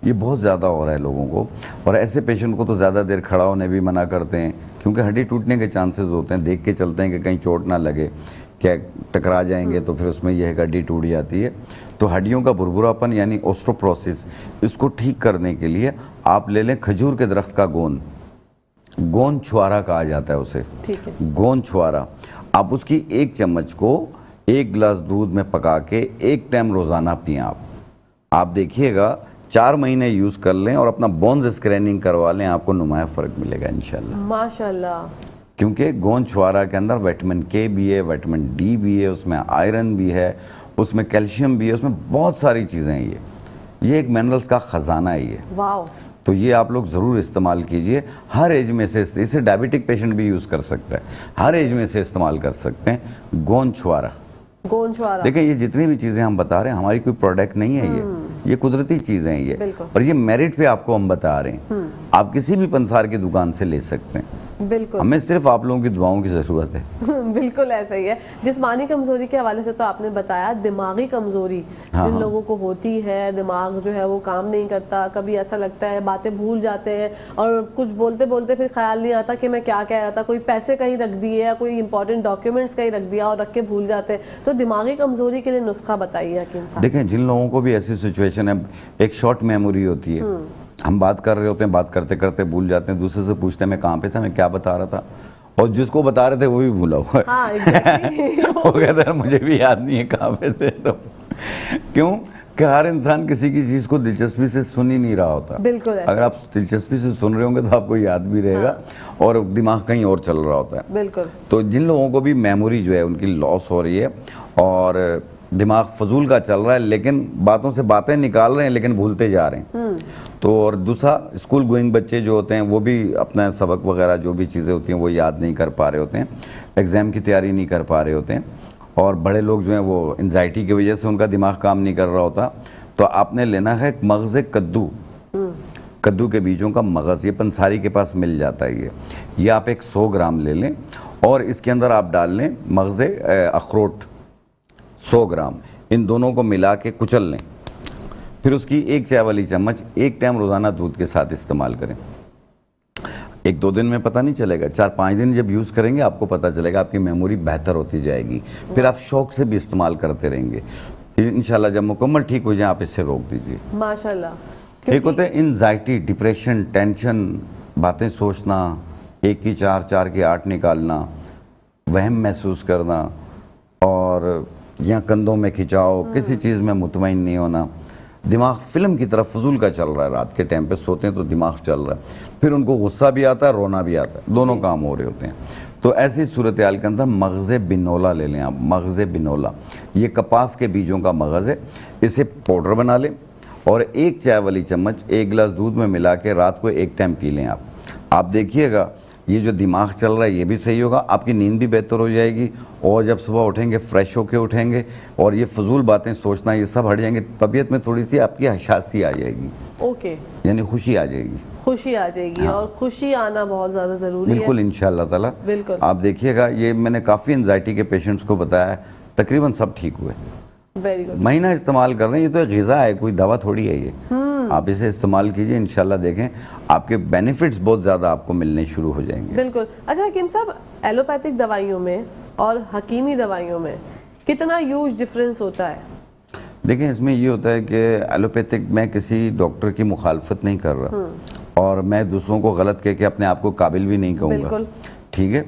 ये बहुत ज़्यादा हो रहा है लोगों को। और ऐसे पेशेंट को तो ज़्यादा देर खड़ा होने भी मना करते हैं, क्योंकि हड्डी टूटने के चांसेस होते हैं, देख के चलते हैं कि कहीं चोट ना लगे, क्या टकरा जाएंगे तो फिर उसमें यह हड्डी टूट जाती है। तो हड्डियों का बुरबुरापन यानी ऑस्टोप्रोसिस, इसको ठीक करने के लिए आप ले लें खजूर के दरख्त का गोंद छुआरा कहा जाता है उसे, ठीक है। गोंद छुआरा, आप उसकी 1 चम्मच को 1 गिलास दूध में पका के 1 टाइम रोज़ाना पिएं। आप देखिएगा 4 महीने यूज़ कर लें और अपना बोन्स स्क्रैनिंग करवा लें, आपको नुमाया फ़र्क मिलेगा इंशाल्लाह। माशाल्लाह। क्योंकि गोंद छुआरा के अंदर विटामिन के भी है, विटामिन डी भी है, उसमें आयरन भी है, उसमें कैल्शियम भी है, उसमें बहुत सारी चीज़ें हैं। ये एक मिनरल्स का ख़जाना है ये। वाओ। तो ये आप लोग ज़रूर इस्तेमाल कीजिए। हर एज में से इसे डायबिटिक पेशेंट भी यूज़ कर सकता है, हर एज में से इस्तेमाल कर सकते हैं गोंद छुआरा। देखिए ये जितनी भी चीज़ें हम बता रहे हैं हमारी कोई प्रोडक्ट नहीं है, ये कुदरती चीज़ें हैं ये, और ये मेरिट पे आपको हम बता रहे हैं। आप किसी भी पंसार की दुकान से ले सकते हैं, बिल्कुल। हमें सिर्फ आप लोगों की दुआओं की ज़रूरत है। बिल्कुल ऐसा ही है। जिस्मानी कमजोरी के हवाले से तो आपने बताया, दिमागी कमजोरी जिन लोगों को होती है, दिमाग जो है वो काम नहीं करता, कभी ऐसा लगता है बातें भूल जाते हैं और कुछ बोलते बोलते फिर ख्याल नहीं आता कि मैं क्या कह रहा था, कोई पैसे कहीं रख दिए या कोई इंपॉर्टेंट डॉक्यूमेंट्स कहीं रख दिया और रख के भूल जाते हैं, तो दिमागी कमजोरी के लिए नुस्खा बताइए हकीम साहब। देखें जिन लोगों को भी ऐसी सिचुएशन है, एक शॉर्ट मेमोरी होती है, हम बात कर रहे होते हैं, बात करते करते भूल जाते हैं, दूसरे से पूछते हैं मैं कहाँ पे था, मैं क्या बता रहा था, और जिसको बता रहे थे वो भी भूला हुआ है। हाँ, exactly। वो कहते हैं मुझे भी याद नहीं है कहाँ पे थे। तो क्यों कि हर इंसान किसी की चीज़ को दिलचस्पी से सुन ही नहीं रहा होता। बिल्कुल। अगर आप दिलचस्पी से सुन रहे होंगे तो आपको याद भी रहेगा, और दिमाग कहीं और चल रहा होता है। बिल्कुल। तो जिन लोगों को भी मेमोरी जो है उनकी लॉस हो रही है और दिमाग फजूल का चल रहा है, लेकिन बातों से बातें निकाल रहे हैं लेकिन भूलते जा रहे हैं, तो और दूसरा स्कूल गोइंग बच्चे जो होते हैं वो भी अपना सबक वगैरह जो भी चीज़ें होती हैं वो याद नहीं कर पा रहे होते हैं, एग्ज़ाम की तैयारी नहीं कर पा रहे होते हैं, और बड़े लोग जो हैं वो एंजाइटी की वजह से उनका दिमाग काम नहीं कर रहा होता, तो आपने लेना है मगज़ कद्दू के बीजों का मगज़, ये पंसारी के पास मिल जाता है ये आप एक 100 ग्राम ले लें और इसके अंदर आप डाल लें मगज़ अखरोट 100 ग्राम, इन दोनों को मिला के कुचल लें, फिर उसकी 1 चाय वाली चम्मच 1 टाइम रोज़ाना दूध के साथ इस्तेमाल करें। 1-2 दिन में पता नहीं चलेगा, 4-5 दिन जब यूज़ करेंगे आपको पता चलेगा, आपकी मेमोरी बेहतर होती जाएगी, फिर आप शौक से भी इस्तेमाल करते रहेंगे। इंशाल्लाह जब मुकम्मल ठीक हो जाए आप इसे रोक दीजिए। माशाल्लाह। एक होता है एंजाइटी, डिप्रेशन, टेंशन, बातें सोचना, 1 की 4, 4 की 8 निकालना, वहम महसूस करना, और या कंधों में खिंचाव, किसी चीज़ में मुतमईन नहीं होना, दिमाग फिल्म की तरफ फजूल का चल रहा है, रात के टाइम पे सोते हैं तो दिमाग चल रहा है, फिर उनको गुस्सा भी आता है, रोना भी आता है, दोनों काम हो रहे होते हैं। तो ऐसी सूरत हाल के अंदर मगज़ बिनोला ले लें आप, मगज़ बिनोला, ये कपास के बीजों का मगज़ है, इसे पाउडर बना लें और 1 चाय वाली चम्मच 1 गिलास दूध में मिला के रात को 1 टाइम पी लें आप देखिएगा ये जो दिमाग चल रहा है ये भी सही होगा, आपकी नींद भी बेहतर हो जाएगी, और जब सुबह उठेंगे फ्रेश होके उठेंगे, और ये फजूल बातें सोचना ये सब हट जाएंगे, तबीयत में थोड़ी सी आपकी हशासी आ जाएगी, ओके, यानी खुशी आ जाएगी। खुशी आ जाएगी। और खुशी आना बहुत ज़्यादा ज़रूरी है। बिल्कुल इंशाल्लाह ताला। बिल्कुल। आप देखिएगा, ये मैंने काफ़ी एंजाइटी के पेशेंट्स को बताया है, तकरीबन सब ठीक हुए। Very good. महीना इस्तेमाल कर रहे हैं, ये तो ग़िज़ा है, कोई दवा थोड़ी है ये। आप इसे इस्तेमाल कीजिए, इंशाल्लाह देखें आपके बेनिफिट्स बहुत ज़्यादा आपको मिलने शुरू हो जाएंगे। बिल्कुल। अच्छा हकीम साहब, एलोपैथिक दवाइयों में और हकीमी दवाइयों में कितना ह्यूज डिफरेंस होता है? देखें, इसमें ये होता है कि एलोपैथिक, मैं किसी डॉक्टर की मुखालफत नहीं कर रहा और मैं दूसरों को गलत कह के अपने आप को काबिल भी नहीं कहूँगा, बिल्कुल। ठीक है।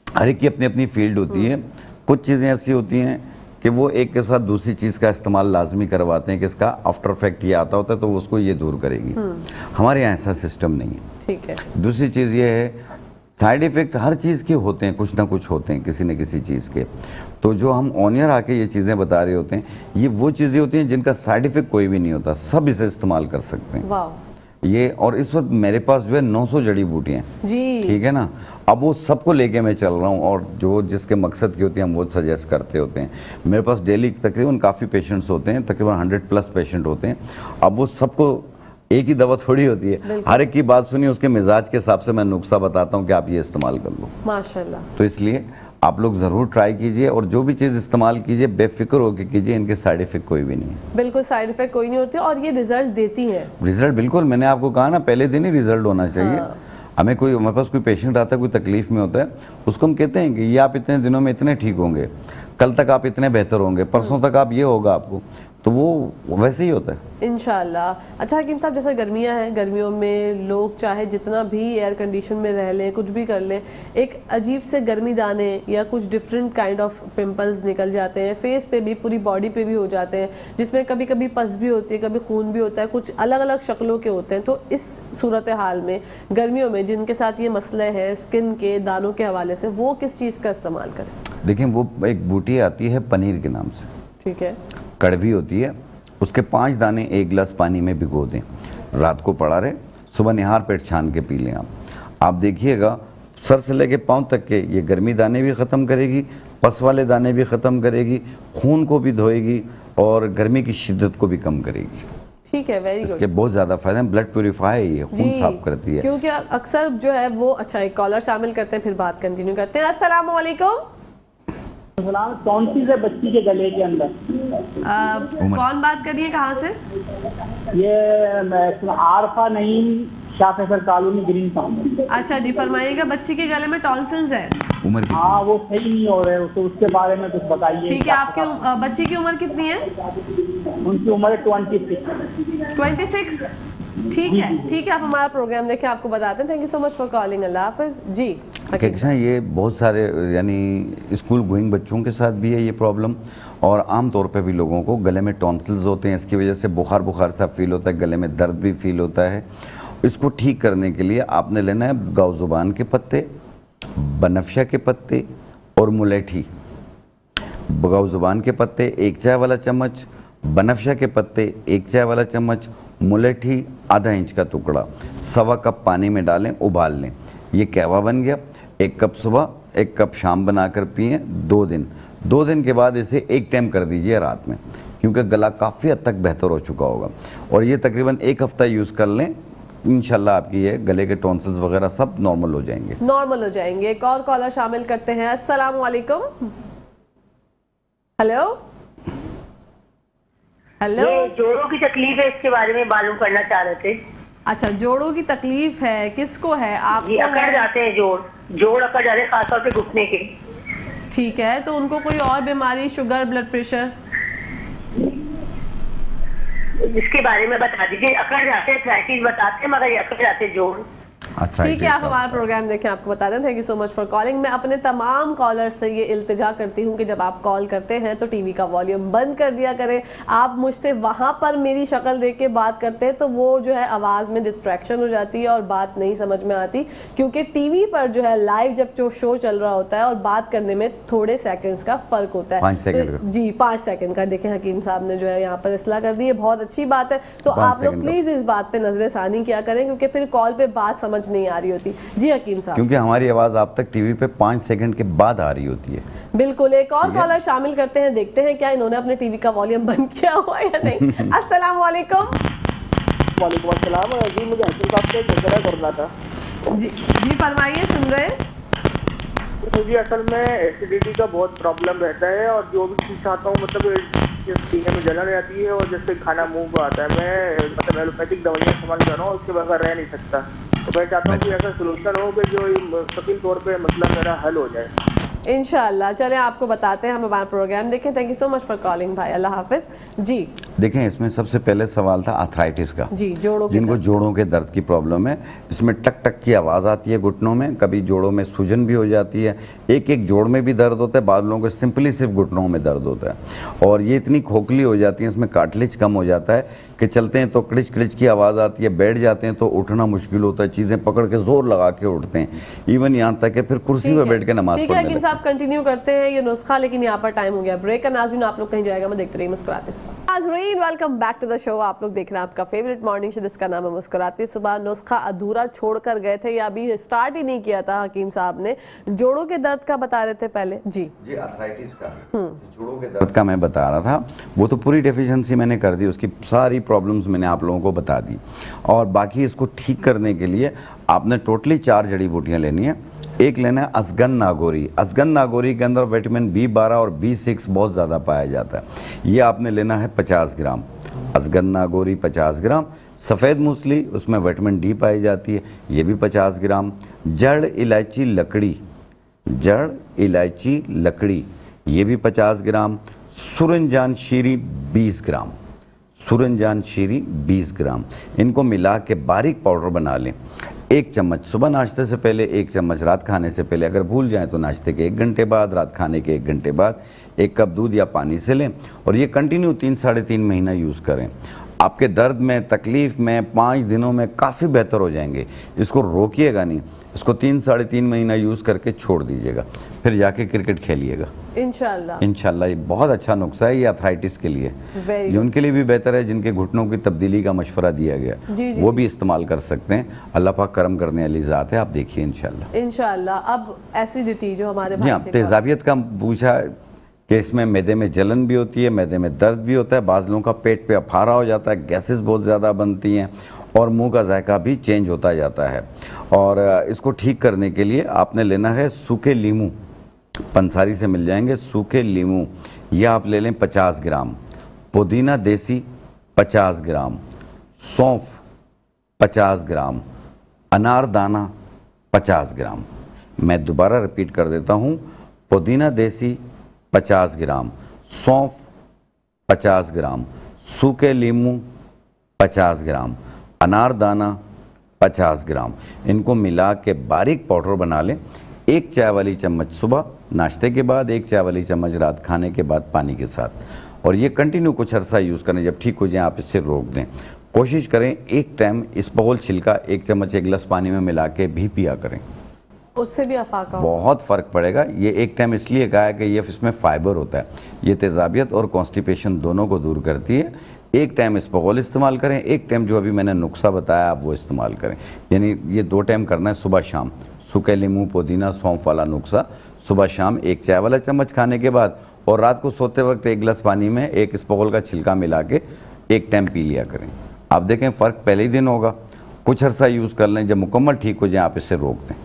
हर एक की अपनी अपनी फील्ड होती है। कुछ चीज़ें ऐसी होती हैं कि वो एक के साथ दूसरी चीज़ का इस्तेमाल लाजमी करवाते हैं कि इसका आफ्टर इफेक्ट ये आता होता है तो उसको ये दूर करेगी। हमारे यहाँ ऐसा सिस्टम नहीं है। ठीक है। दूसरी चीज़ ये है, साइड इफ़ेक्ट हर चीज़ के होते हैं, कुछ ना कुछ होते हैं किसी न किसी चीज़ के। तो जो हम ऑनियर आके ये चीज़ें बता रहे होते हैं, ये वो चीज़ें होती हैं जिनका साइड इफ़ेक्ट कोई भी नहीं होता, सब इसे इस्तेमाल कर सकते हैं। वाह। ये, और इस वक्त मेरे पास जो है 900 जड़ी बूटियाँ, जी। ठीक है ना। अब वो सबको लेके मैं चल रहा हूँ और जो जिसके मकसद की होती है हम वो सजेस्ट करते होते हैं। मेरे पास डेली तकरीबन काफ़ी पेशेंट्स होते हैं, तकरीबन 100+ पेशेंट होते हैं। अब वो सबको एक ही दवा थोड़ी होती है, हर एक की बात सुनिए, उसके मिजाज के हिसाब से मैं नुस्खा बताता हूँ कि आप ये इस्तेमाल कर लो। माशाल्लाह। तो इसलिए आप लोग ज़रूर ट्राई कीजिए और जो भी चीज़ इस्तेमाल कीजिए बेफिक्र होकर कीजिए, इनके साइड इफ़ेक्ट कोई भी नहीं है। बिल्कुल साइड इफेक्ट कोई नहीं होते और ये रिजल्ट देती है। रिजल्ट बिल्कुल, मैंने आपको कहा ना, पहले दिन ही रिजल्ट होना चाहिए। हाँ। हमें कोई, हमारे पास कोई पेशेंट आता है, कोई तकलीफ में होता है, उसको हम कहते हैं कि ये आप इतने दिनों में इतने ठीक होंगे, कल तक आप इतने बेहतर होंगे, परसों तक आप ये होगा आपको, तो वो वैसे ही होता है इंशाल्लाह। अच्छा हकीम साहब, जैसे गर्मियां हैं, गर्मियों में लोग चाहे जितना भी एयर कंडीशन में रह लें, कुछ भी कर लें, एक अजीब से गर्मी दाने या कुछ डिफरेंट काइंड ऑफ पिंपल्स निकल जाते हैं, फेस पे भी, पूरी बॉडी पे भी हो जाते हैं, जिसमें कभी कभी पस भी होती है, कभी खून भी होता है, कुछ अलग अलग शक्लों के होते हैं। तो इस सूरत हाल में गर्मियों में जिनके साथ ये मसले हैं स्किन के दानों के हवाले से, वो किस चीज़ का इस्तेमाल करें? देखिए, वो एक बूटी आती है पनीर के नाम से, ठीक है। कड़वी होती है, उसके 5 दाने 1 गिलास पानी में भिगो दें, रात को पड़ा रहे, सुबह निहार पेट छान के पी लें। आप देखिएगा सर से लेके पाँव तक के ये गर्मी दाने भी ख़त्म करेगी, पस वाले दाने भी ख़त्म करेगी, खून को भी धोएगी और गर्मी की शिद्दत को भी कम करेगी। ठीक है, वेरी गुड। इसके बहुत ज़्यादा फ़ायदे हैं। ब्लड प्योरीफाई है ये, खून साफ करती है। क्योंकि अक्सर जो है वो, अच्छा एक कॉलर शामिल करते हैं फिर बात कंटिन्यू करते हैं। अस्सलाम वालेकुम। कौन सी है बच्ची के गले के अंदर? कौन बात कर रही है, कहाँ से? ये Arfa Naeem, Shah Faisal colony, green town. अच्छा जी, फरमाइएगा। बच्ची के गले में टॉन्सिल्स है? उम्र की? हाँ, वो सही नहीं हो रहे, तो उसके बारे में कुछ बताइए। ठीक है। आपकी बच्ची की उम्र कितनी है? उनकी उम्र 26। 26। ठीक है, ठीक है। आप हमारा प्रोग्राम देखें, आपको बताते हैं। Thank you so much for calling. अल्लाह हाफिज़ जी। कहना ये बहुत सारे यानी स्कूल गोइंग बच्चों के साथ भी है ये प्रॉब्लम, और आम तौर पे भी लोगों को गले में टॉन्सिल्स होते हैं, इसकी वजह से बुखार बुखार सा फील होता है, गले में दर्द भी फील होता है। इसको ठीक करने के लिए आपने लेना है गाउजुबान के पत्ते, बनफशा के पत्ते और मुलेठी। गाउजुबान के पत्ते 1 चाय वाला चम्मच, बनफशा के पत्ते 1 चाय वाला चम्मच, मुलेठी आधा इंच का टुकड़ा, 1.25 कप पानी में डालें, उबाल लें। ये कहवा बन गया। 1 कप सुबह, 1 कप शाम बनाकर पिएं 2 दिन। 2 दिन के बाद इसे 1 टाइम कर दीजिए रात में, क्योंकि गला काफ़ी हद तक बेहतर हो चुका होगा। और ये तकरीबन 1 हफ्ता यूज़ कर लें, इंशाल्लाह आपकी ये गले के टॉन्सिल्स वगैरह सब नॉर्मल हो जाएंगे। नॉर्मल हो जाएंगे। एक और कॉलर शामिल करते हैं। अस्सलाम वालेकुम। Hello hello. ये जोड़ों की तकलीफ है, इसके बारे में मालूम करना चाह रहे थे। अच्छा, जोड़ों की तकलीफ है, किसको है? जी, अकड़ जाते हैं जोड़ अकड़ जाते हैं, खासतौर पे घुटने के। ठीक है, तो उनको कोई और बीमारी, शुगर, ब्लड प्रेशर? इसके बारे में बता दीजिए। अकड़ जाते हैं, अर्थराइटिस बताते हैं, मगर ये अकड़ जाते हैं जोड़। ठीक है, आप हमारा प्रोग्राम देखें, आपको बता दें। Thank you so much for calling. मैं अपने तमाम कॉलर से ये इल्तिजा करती हूँ कि जब आप कॉल करते हैं तो टीवी का वॉल्यूम बंद कर दिया करें। आप मुझसे वहाँ पर मेरी शक्ल देख के बात करते हैं तो वो जो है आवाज़ में डिस्ट्रैक्शन हो जाती है और बात नहीं समझ में आती, क्योंकि टीवी पर जो है लाइव जब जो शो चल रहा होता है और बात करने में थोड़े सेकेंड्स का फ़र्क होता है। 5 सेकंड तो, जी 5 सेकंड का। देखें हकीम साहब ने जो है यहाँ पर इस्लाह कर दी है, बहुत अच्छी बात है। तो आप लोग प्लीज़ इस बात पर नजरसानी किया करें, क्योंकि फिर कॉल पर बात समझ नहीं आ रही होती। जी हकीम साहब, क्योंकि हमारी आवाज़ आप तक टीवी पे 5 सेकंड के बाद आ रही होती है। बिल्कुल। एक और कॉलर शामिल करते हैं, देखते हैं क्या इन्होंने अपने टीवी का वॉल्यूम बंद किया हुआ या नहीं। अस्सलाम वालेकुम। वालेकुम अस्सलाम जी, मुझे हसन साहब से मशवरा करना था। जी फरमाइए, सुन रहे हैं। मुझे असल में एसिडिटी का बहुत प्रॉब्लम रहता है और जो भी चीज़ खाता हूँ मतलब सीने में जलन रहती है और जैसे खाना मुंह को आता है। मैं मतलब एलोपैथिक दवाइयाँ इस्तेमाल कर रहा हूँ, उसके बगैर रह नहीं सकता। तो मैं चाहता हूँ कि ऐसा सोल्यूशन हो कि जो मुस्तकिल तौर पे मतलब मेरा हल हो जाए। इंशाल्लाह, चले आपको बताते हैं, हम हमारा प्रोग्राम देखें। Thank you so much for calling भाई, अल्लाह हाफिज जी। देखें, इसमें सबसे पहले सवाल था आर्थराइटिस का। जी, जोड़ों के जिनको दर्द। जोड़ों के दर्द की प्रॉब्लम है, इसमें टक टक की आवाज़ आती है घुटनों में, कभी जोड़ों में सूजन भी हो जाती है, एक एक जोड़ में भी दर्द होता है, बाद लोगों को सिंपली सिर्फ घुटनों में दर्द होता है और ये इतनी खोखली हो जाती है, इसमें कार्टिलेज कम हो जाता है कि चलते हैं तो क्लिच क्लिच की आवाज़ आती है, बैठ जाते हैं तो उठना मुश्किल होता है, चीज़ें पकड़ के जोर लगा के उठते हैं, इवन यहाँ तक कि फिर कुर्सी पर बैठ के नमाज ठीक है, पढ़ने लेकिन लगते हैं। साहब कंटिन्यू करते हैं ये नुस्खा, लेकिन यहाँ पर टाइम हो गया ब्रेक का। नाज़रीन, आप लोग कहीं जाएगा, मैं देखते रही मुस्कुराते सुबह। नाज़रीन, welcome back to the show. आप लोग देख रहे हैं आपका फेवरेट मॉर्निंग शो जिसका नाम है मुस्कुराते सुबह। नुस्खा अधूरा छोड़कर गए थे या अभी स्टार्ट ही नहीं किया था, हकीम साहब ने जोड़ों के दर्द का बता रहे थे पहले जी। आर्थराइटिस का, जोड़ों के दर्द का मैं बता रहा था, वो तो पूरी डेफिशिएंसी मैंने कर दी, उसकी सारी प्रॉब्लम्स मैंने आप लोगों को बता दी। और बाकी इसको ठीक करने के लिए आपने टोटली 4 जड़ी बूटियाँ लेनी है। एक लेना है असगन नागौरी। असगन नागौरी के अंदर विटामिन B12 और B6 बहुत ज़्यादा पाया जाता है। ये आपने लेना है 50 ग्राम। असगन नागौरी 50 ग्राम। सफ़ेद मूसली, उसमें विटामिन D पाई जाती है, ये भी 50 ग्राम। जड़ इलायची लकड़ी, जड़ इलायची लकड़ी, ये भी 50 ग्राम। सूरजजान शीरी 20 ग्राम। सूरजजान शीरी 20 ग्राम। इनको मिला के बारीक पाउडर बना लें। 1 चम्मच सुबह नाश्ते से पहले, 1 चम्मच रात खाने से पहले, अगर भूल जाएं तो नाश्ते के 1 घंटे बाद, रात खाने के 1 घंटे बाद 1 कप दूध या पानी से लें और ये कंटिन्यू 3-3.5 महीना यूज़ करें। आपके दर्द में, तकलीफ़ में 5 दिनों में काफ़ी बेहतर हो जाएंगे। इसको रोकिएगा नहीं, इसको 3-3.5 महीना यूज़ करके छोड़ दीजिएगा, फिर जाके क्रिकेट खेलिएगा इंशाल्लाह। इंशाल्लाह। ये बहुत अच्छा नुस्खा है, ये आर्थराइटिस के लिए, ये उनके लिए भी बेहतर है जिनके घुटनों की तब्दीली का मशवरा दिया गया, वो भी इस्तेमाल कर सकते हैं। अल्लाह पाक करम करने वाली ज़ात है, आप देखिए इंशाल्लाह। इंशाल्लाह। अब एसिडिटी जो हमारे जी हाँ, तेज़ाबियत का पूछा कि इसमें मैदे में जलन भी होती है, मैदे में दर्द भी होता है, बाज़ लोगों का पेट पे अफारा हो जाता है, गैसेस बहुत ज़्यादा बनती हैं और मुंह का जायका भी चेंज होता जाता है। और इसको ठीक करने के लिए आपने लेना है सूखे लीमू, पंसारी से मिल जाएंगे सूखे लीमू, ये आप ले लें 50 ग्राम। पुदीना देसी 50 ग्राम। सौंफ 50 ग्राम। अनारदाना 50 ग्राम। मैं दोबारा रिपीट कर देता हूँ, पुदीना देसी 50 ग्राम, सौंफ 50 ग्राम, सूखे लीमू 50 ग्राम, अनारदाना 50 ग्राम। इनको मिला के बारीक पाउडर बना लें। 1 चाय वाली चम्मच सुबह नाश्ते के बाद, 1 चाय वाली चम्मच रात खाने के बाद पानी के साथ, और ये कंटिन्यू कुछ अर्सा यूज़ करें। जब ठीक हो जाए आप इससे रोक दें। कोशिश करें एक टाइम इसबगोल छिलका 1 चम्मच 1 गिलास पानी में मिला के भी पिया करें, उससे भी अफाका हो। बहुत फ़र्क पड़ेगा। ये एक टाइम इसलिए कहा है कि ये इसमें फ़ाइबर होता है, ये तेज़ाबियत और कॉन्स्टिपेशन दोनों को दूर करती है। एक टाइम इसबगोल इस्तेमाल करें, एक टाइम जो अभी मैंने नुस्खा बताया आप वो इस्तेमाल करें। यानी ये 2 टाइम करना है, सुबह शाम। सूखे लीमू, पुदीना, सौंफ वाला नुस्खा सुबह शाम 1 चाय वाला चम्मच खाने के बाद, और रात को सोते वक्त 1 गिलास पानी में 1 इसबगोल का छिलका मिला के एक टाइम पी लिया करें। आप देखें फ़र्क पहले ही दिन होगा। कुछ अर्सा यूज़ कर लें, जब मुकम्मल ठीक हो जाए आप इसे रोक दें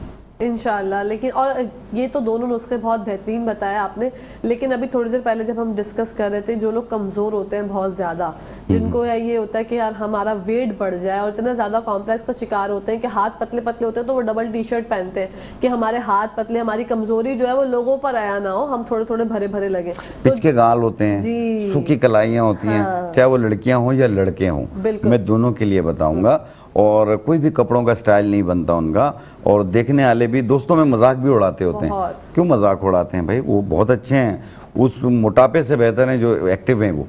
इंशाल्लाह। लेकिन और ये तो दोनों नुस्खे बहुत बेहतरीन बताया आपने, लेकिन अभी थोड़ी देर पहले जब हम डिस्कस कर रहे थे, जो लोग कमज़ोर होते हैं बहुत ज़्यादा, जिनको है ये होता है कि यार हमारा वेट बढ़ जाए और इतना ज़्यादा कॉम्प्लेक्स का शिकार होते हैं कि हाथ पतले पतले होते हैं, तो वो डबल टी-शर्ट पहनते हैं कि हमारे हाथ पतले, हमारी कमज़ोरी जो है वो लोगों पर आया ना हो, हम थोड़े थोड़े भरे भरे लगे। पिच के गाल होते हैं, सूखी कलाइयाँ होती हैं, चाहे वो लड़कियाँ हों या लड़के हों, मैं दोनों के लिए बताऊँगा। और कोई भी कपड़ों का स्टाइल नहीं बनता उनका, और देखने वाले भी दोस्तों में मजाक भी उड़ाते होते हैं। क्यों मजाक उड़ाते हैं भाई, वो बहुत अच्छे हैं, उस मोटापे से बेहतर हैं जो एक्टिव हैं वो।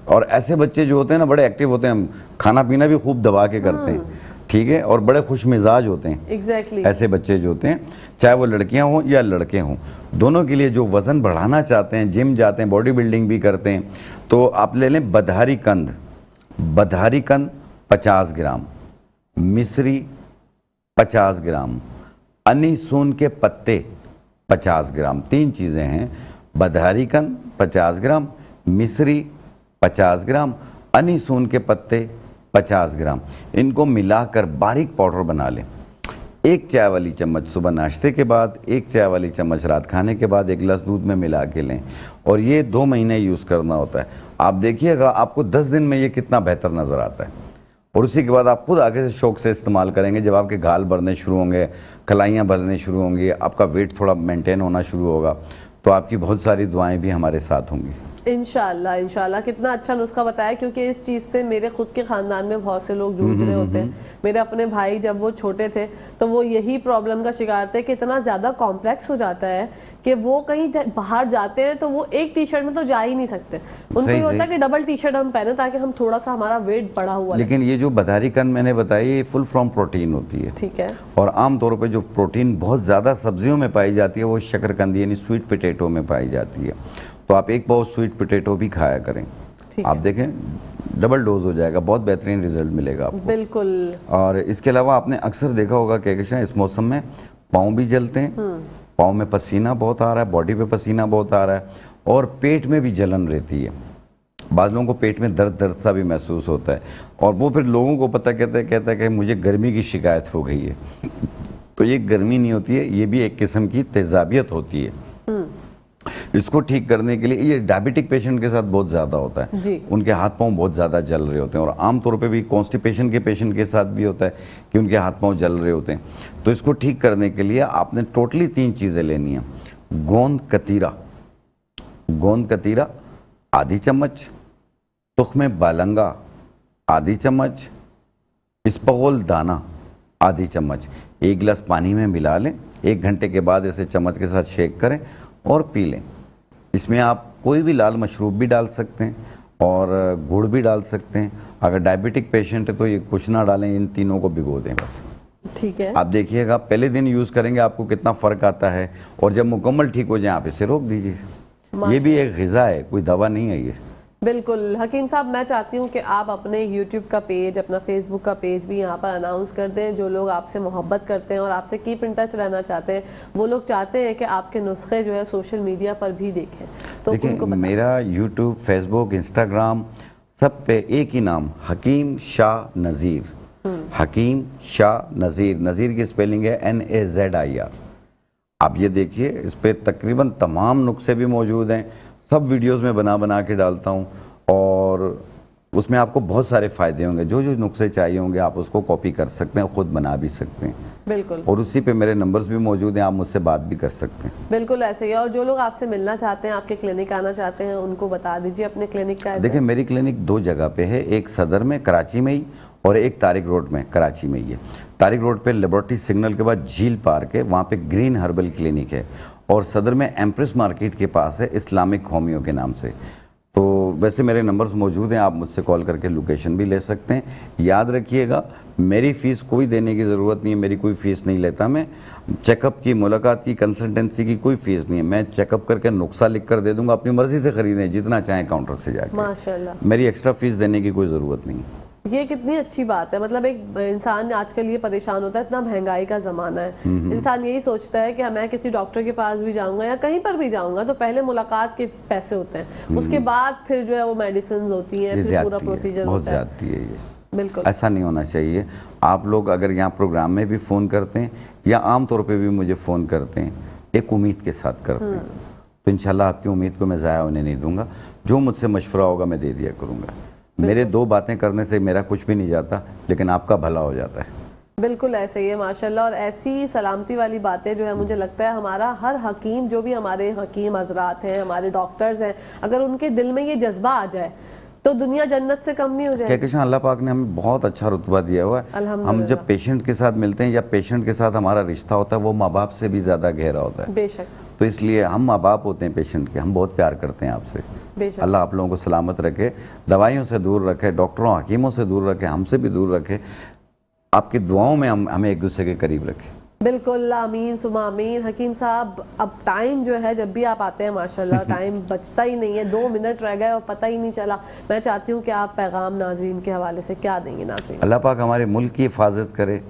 और ऐसे बच्चे जो होते हैं ना बड़े एक्टिव होते हैं, खाना पीना भी खूब दबा के करते हैं, ठीक है, और बड़े खुश मिजाज होते हैं। एग्जैक्टली ऐसे बच्चे जो होते हैं, चाहे वो लड़कियां हों या लड़के हों, दोनों के लिए जो वज़न बढ़ाना चाहते हैं, जिम जाते हैं, बॉडी बिल्डिंग भी करते हैं, तो आप ले लें बधारी कंद। बधारी कंद 50 ग्राम, मिश्री 50 ग्राम, अनीसून के पत्ते 50 ग्राम। 3 चीज़ें हैं, बधारी कंद 50 ग्राम, मिश्री 50 ग्राम, अनीसून के पत्ते 50 ग्राम, इनको मिलाकर बारीक पाउडर बना लें। 1 चाय वाली चम्मच सुबह नाश्ते के बाद, 1 चाय वाली चम्मच रात खाने के बाद 1 गिलास दूध में मिला के लें, और ये 2 महीने यूज़ करना होता है। आप देखिएगा आपको 10 दिन में ये कितना बेहतर नज़र आता है, और उसी के बाद आप खुद आगे से शौक से इस्तेमाल करेंगे। जब आपके गाल बढ़ने शुरू होंगे, कलाइयाँ बढ़ने शुरू होंगी, आपका वेट थोड़ा मेंटेन होना शुरू होगा, तो आपकी बहुत सारी दुआएं भी हमारे साथ होंगी। इंशाल्लाह इंशाल्लाह। कितना अच्छा नुस्खा बताया, क्योंकि इस चीज़ से मेरे खुद के ख़ानदान में बहुत से लोग जूझ रहे होते हैं। मेरे अपने भाई जब वो छोटे थे तो वो यही प्रॉब्लम का शिकार थे कि इतना ज़्यादा कॉम्प्लेक्स हो जाता है कि वो कहीं बाहर जाते हैं तो वो एक टी शर्ट में तो जा ही नहीं सकते। उनको ये होता है कि डबल टी शर्ट हम पहने ताकि हम थोड़ा सा हमारा वेट बढ़ा हुआ लगे। लेकिन ये जो बदारी कंद मैंने बताई, ये फुल फ्रॉम प्रोटीन होती है। ठीक है। और आम तौर पे जो प्रोटीन बहुत ज़्यादा सब्जियों में पाई जाती है वो शकरकंद यानी स्वीट पोटैटो में पाई जाती है। तो आप एक पाव स्वीट पोटैटो भी खाया करें, आप देखें डबल डोज हो जाएगा, बहुत बेहतरीन रिजल्ट मिलेगा आपको। बिल्कुल। और इसके अलावा आपने अक्सर देखा होगा कि इस मौसम में पाँव भी जलते हैं, पाँव में पसीना बहुत आ रहा है, बॉडी पे पसीना बहुत आ रहा है, और पेट में भी जलन रहती है। बाद लोगों को पेट में दर्द दर्द सा भी महसूस होता है, और वो फिर लोगों को पता कहता है कि मुझे गर्मी की शिकायत हो गई है। तो ये गर्मी नहीं होती है, ये भी एक किस्म की तेजाबियत होती है। इसको ठीक करने के लिए, ये डायबिटिक पेशेंट के साथ बहुत ज़्यादा होता है जी। उनके हाथ पांव बहुत ज़्यादा जल रहे होते हैं, और आमतौर पे भी कॉन्स्टिपेशन के पेशेंट के साथ भी होता है कि उनके हाथ पांव जल रहे होते हैं। तो इसको ठीक करने के लिए आपने टोटली 3 चीज़ें लेनी है। गोंद कतीरा आधी चम्मच, तुख्मे बालंगा आधी चम्मच, इसबगोल दाना आधी चम्मच, 1 गिलास पानी में मिला लें। 1 घंटे के बाद ऐसे चम्मच के साथ शेक करें और पी लें। इसमें आप कोई भी लाल मशरूब भी डाल सकते हैं और गुड़ भी डाल सकते हैं। अगर डायबिटिक पेशेंट है तो ये कुछ ना डालें, इन तीनों को भिगो दें बस। ठीक है। आप देखिएगा पहले दिन यूज़ करेंगे आपको कितना फ़र्क आता है, और जब मुकम्मल ठीक हो जाए आप इसे रोक दीजिए। ये भी एक ग़िज़ा है, कोई दवा नहीं है ये। बिल्कुल। हकीम साहब, मैं चाहती हूँ कि आप अपने YouTube का पेज, अपना Facebook का पेज भी यहाँ पर अनाउंस कर दें। जो लोग आपसे मोहब्बत करते हैं और आपसे कीप इन टच रहना चाहते हैं, वो लोग चाहते हैं कि आपके नुस्खे जो है सोशल मीडिया पर भी देखें, तो देखिए मेरा YouTube, Facebook, Instagram सब पे एक ही नाम, हकीम शाह नज़ीर। हकीम शाह नज़ीर, नज़ीर की स्पेलिंग है NAZIR। आप ये देखिए, इस पे तकरीबन तमाम नुस्खे भी मौजूद हैं, सब वीडियोस में बना के डालता हूँ, और उसमें आपको बहुत सारे फ़ायदे होंगे। जो जो नुस्खे चाहिए होंगे आप उसको कॉपी कर सकते हैं, ख़ुद बना भी सकते हैं। बिल्कुल। और उसी पे मेरे नंबर्स भी मौजूद हैं, आप मुझसे बात भी कर सकते हैं। बिल्कुल ऐसे ही। और जो लोग आपसे मिलना चाहते हैं, आपके क्लिनिक आना चाहते हैं, उनको बता दीजिए अपने क्लिनिक का एड्रेस। देखिए मेरी क्लिनिक 2 जगह पे है, एक सदर में कराची में ही, और एक तारिक रोड में कराची में ही है। तारिक रोड पे लेबोरेटरी सिग्नल के बाद झील पार्क है, वहाँ पे ग्रीन हर्बल क्लिनिक है, और सदर में एम्प्रेस मार्केट के पास है इस्लामिक होमियो के नाम से। तो वैसे मेरे नंबर्स मौजूद हैं, आप मुझसे कॉल करके लोकेशन भी ले सकते हैं। याद रखिएगा मेरी फ़ीस कोई देने की ज़रूरत नहीं है, मेरी कोई फ़ीस नहीं लेता मैं। चेकअप की, मुलाकात की, कंसल्टेंसी की कोई फ़ीस नहीं है। मैं चेकअप करके नुस्खा लिख कर दे दूँगा, अपनी मर्ज़ी से ख़रीदें जितना चाहें काउंटर से जाकर। माशाल्लाह। मेरी एक्स्ट्रा फ़ीस देने की कोई ज़रूरत नहीं है। ये कितनी अच्छी बात है। मतलब एक इंसान आजकल ये परेशान होता है, इतना महंगाई का ज़माना है, इंसान यही सोचता है कि मैं किसी डॉक्टर के पास भी जाऊंगा या कहीं पर भी जाऊंगा तो पहले मुलाकात के पैसे होते हैं, उसके बाद फिर जो है वो मेडिसिन होती हैं, फिर पूरा प्रोसीजर बहुत होता है। ज़्यादती है ये, बिल्कुल ऐसा नहीं होना चाहिए। आप लोग अगर यहाँ प्रोग्राम में भी फ़ोन करते हैं या आम तौर पे भी मुझे फ़ोन करते हैं, एक उम्मीद के साथ करते हैं, तो इंशाल्लाह आपकी उम्मीद को मैं ज़ाया होने नहीं दूंगा। जो मुझसे मशवरा होगा मैं दे दिया करूँगा। मेरे 2 बातें करने से मेरा कुछ भी नहीं जाता, लेकिन आपका भला हो जाता है। बिल्कुल ऐसे ही है माशाल्लाह। और ऐसी सलामती वाली बातें जो है मुझे लगता है हमारा हर हकीम, जो भी हमारे हकीम हजरात हैं, हमारे डॉक्टर्स हैं, अगर उनके दिल में ये जज्बा आ जाए तो दुनिया जन्नत से कम नहीं हो जाएगी। कहकशां अल्लाह पाक ने हमें बहुत अच्छा रुतबा दिया हुआ है। हम जब पेशेंट के साथ मिलते हैं या पेशेंट के साथ हमारा रिश्ता होता है, वो माँ बाप से भी ज़्यादा गहरा होता है। बेशक। तो इसलिए हम माँ बाप होते हैं पेशेंट के, हम बहुत प्यार करते हैं आपसे। बेशक। अल्लाह आप लोगों को सलामत रखे, दवाइयों से दूर रखे, डॉक्टरों हकीमों से दूर रखे, हमसे भी दूर रखे। आपकी दुआओं में हमें एक दूसरे के करीब रखें। बिल्कुल, आमीन सुमा आमीन। हकीम साहब, अब टाइम जो है जब भी आप आते हैं माशाल्लाह टाइम बचता ही नहीं है, 2 मिनट रह गए और पता ही नहीं चला। मैं चाहती हूँ कि आप पैगाम नाज़रीन के हवाले से क्या देंगे नाज़रीन? अल्लाह पाक हमारे मुल्क की हिफाजत करे,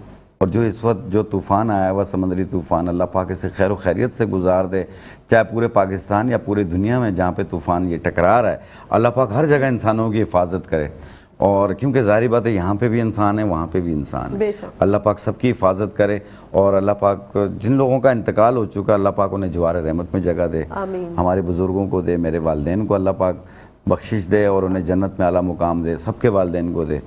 और जो इस वक्त जो तूफ़ान आया हुआ समुद्री तूफ़ान, अल्लाह पाक इसे खैर खैरियत से गुजार दे। चाहे पूरे पाकिस्तान या पूरी दुनिया में जहाँ पे तूफ़ान ये टकरा रहा है, अल्लाह पाक हर जगह इंसानों की हिफाजत करे। और क्योंकि जाहिर बात है यहाँ पे भी इंसान है, वहाँ पे भी इंसान है। बेशक। अल्लाह पाक सबकी हिफाजत करे और अल्लाह पाक जिन लोगों का इंतकाल हो चुका अल्लाह पाक उन्हें जवार रहमत में जगह दे, आमीन। हमारे बुज़ुर्गों को दे, मेरे वालिदैन को अल्लाह पाक बख्शिश दे और उन्हें जन्नत में आला मुकाम दे, सबके वालिदैन को दे।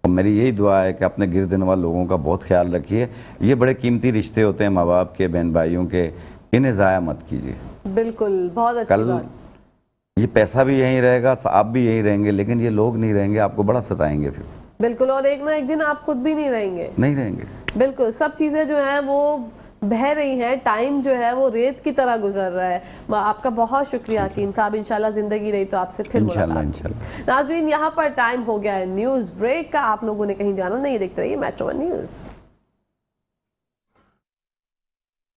और मेरी यही दुआ है कि अपने गिरद नवाज़ लोगों का बहुत ख्याल रखिए। ये बड़े कीमती रिश्ते होते हैं माँ बाप के, बहन भाइयों के, इन्हें ज़ाया मत कीजिए। बिल्कुल, बहुत अच्छी कल बात। ये पैसा भी यहीं रहेगा, आप भी यहीं रहेंगे, लेकिन ये लोग नहीं रहेंगे, आपको बड़ा सताएंगे फिर। बिल्कुल, और एक ना एक दिन आप खुद भी नहीं रहेंगे। नहीं रहेंगे। बिल्कुल, सब चीज़ें जो हैं वो बह रही हैं, टाइम जो है वो रेत की तरह गुजर रहा है। आपका बहुत शुक्रिया हकीम साहब, इंशाल्लाह ज़िंदगी रही तो आपसे फिर इंशाल्लाह मुलाकात। इंशाल्लाह। नाज़रीन, यहाँ पर टाइम हो गया है न्यूज़ ब्रेक का। आप लोगों ने कहीं जाना नहीं, देखते रहिए मेट्रो वन न्यूज़।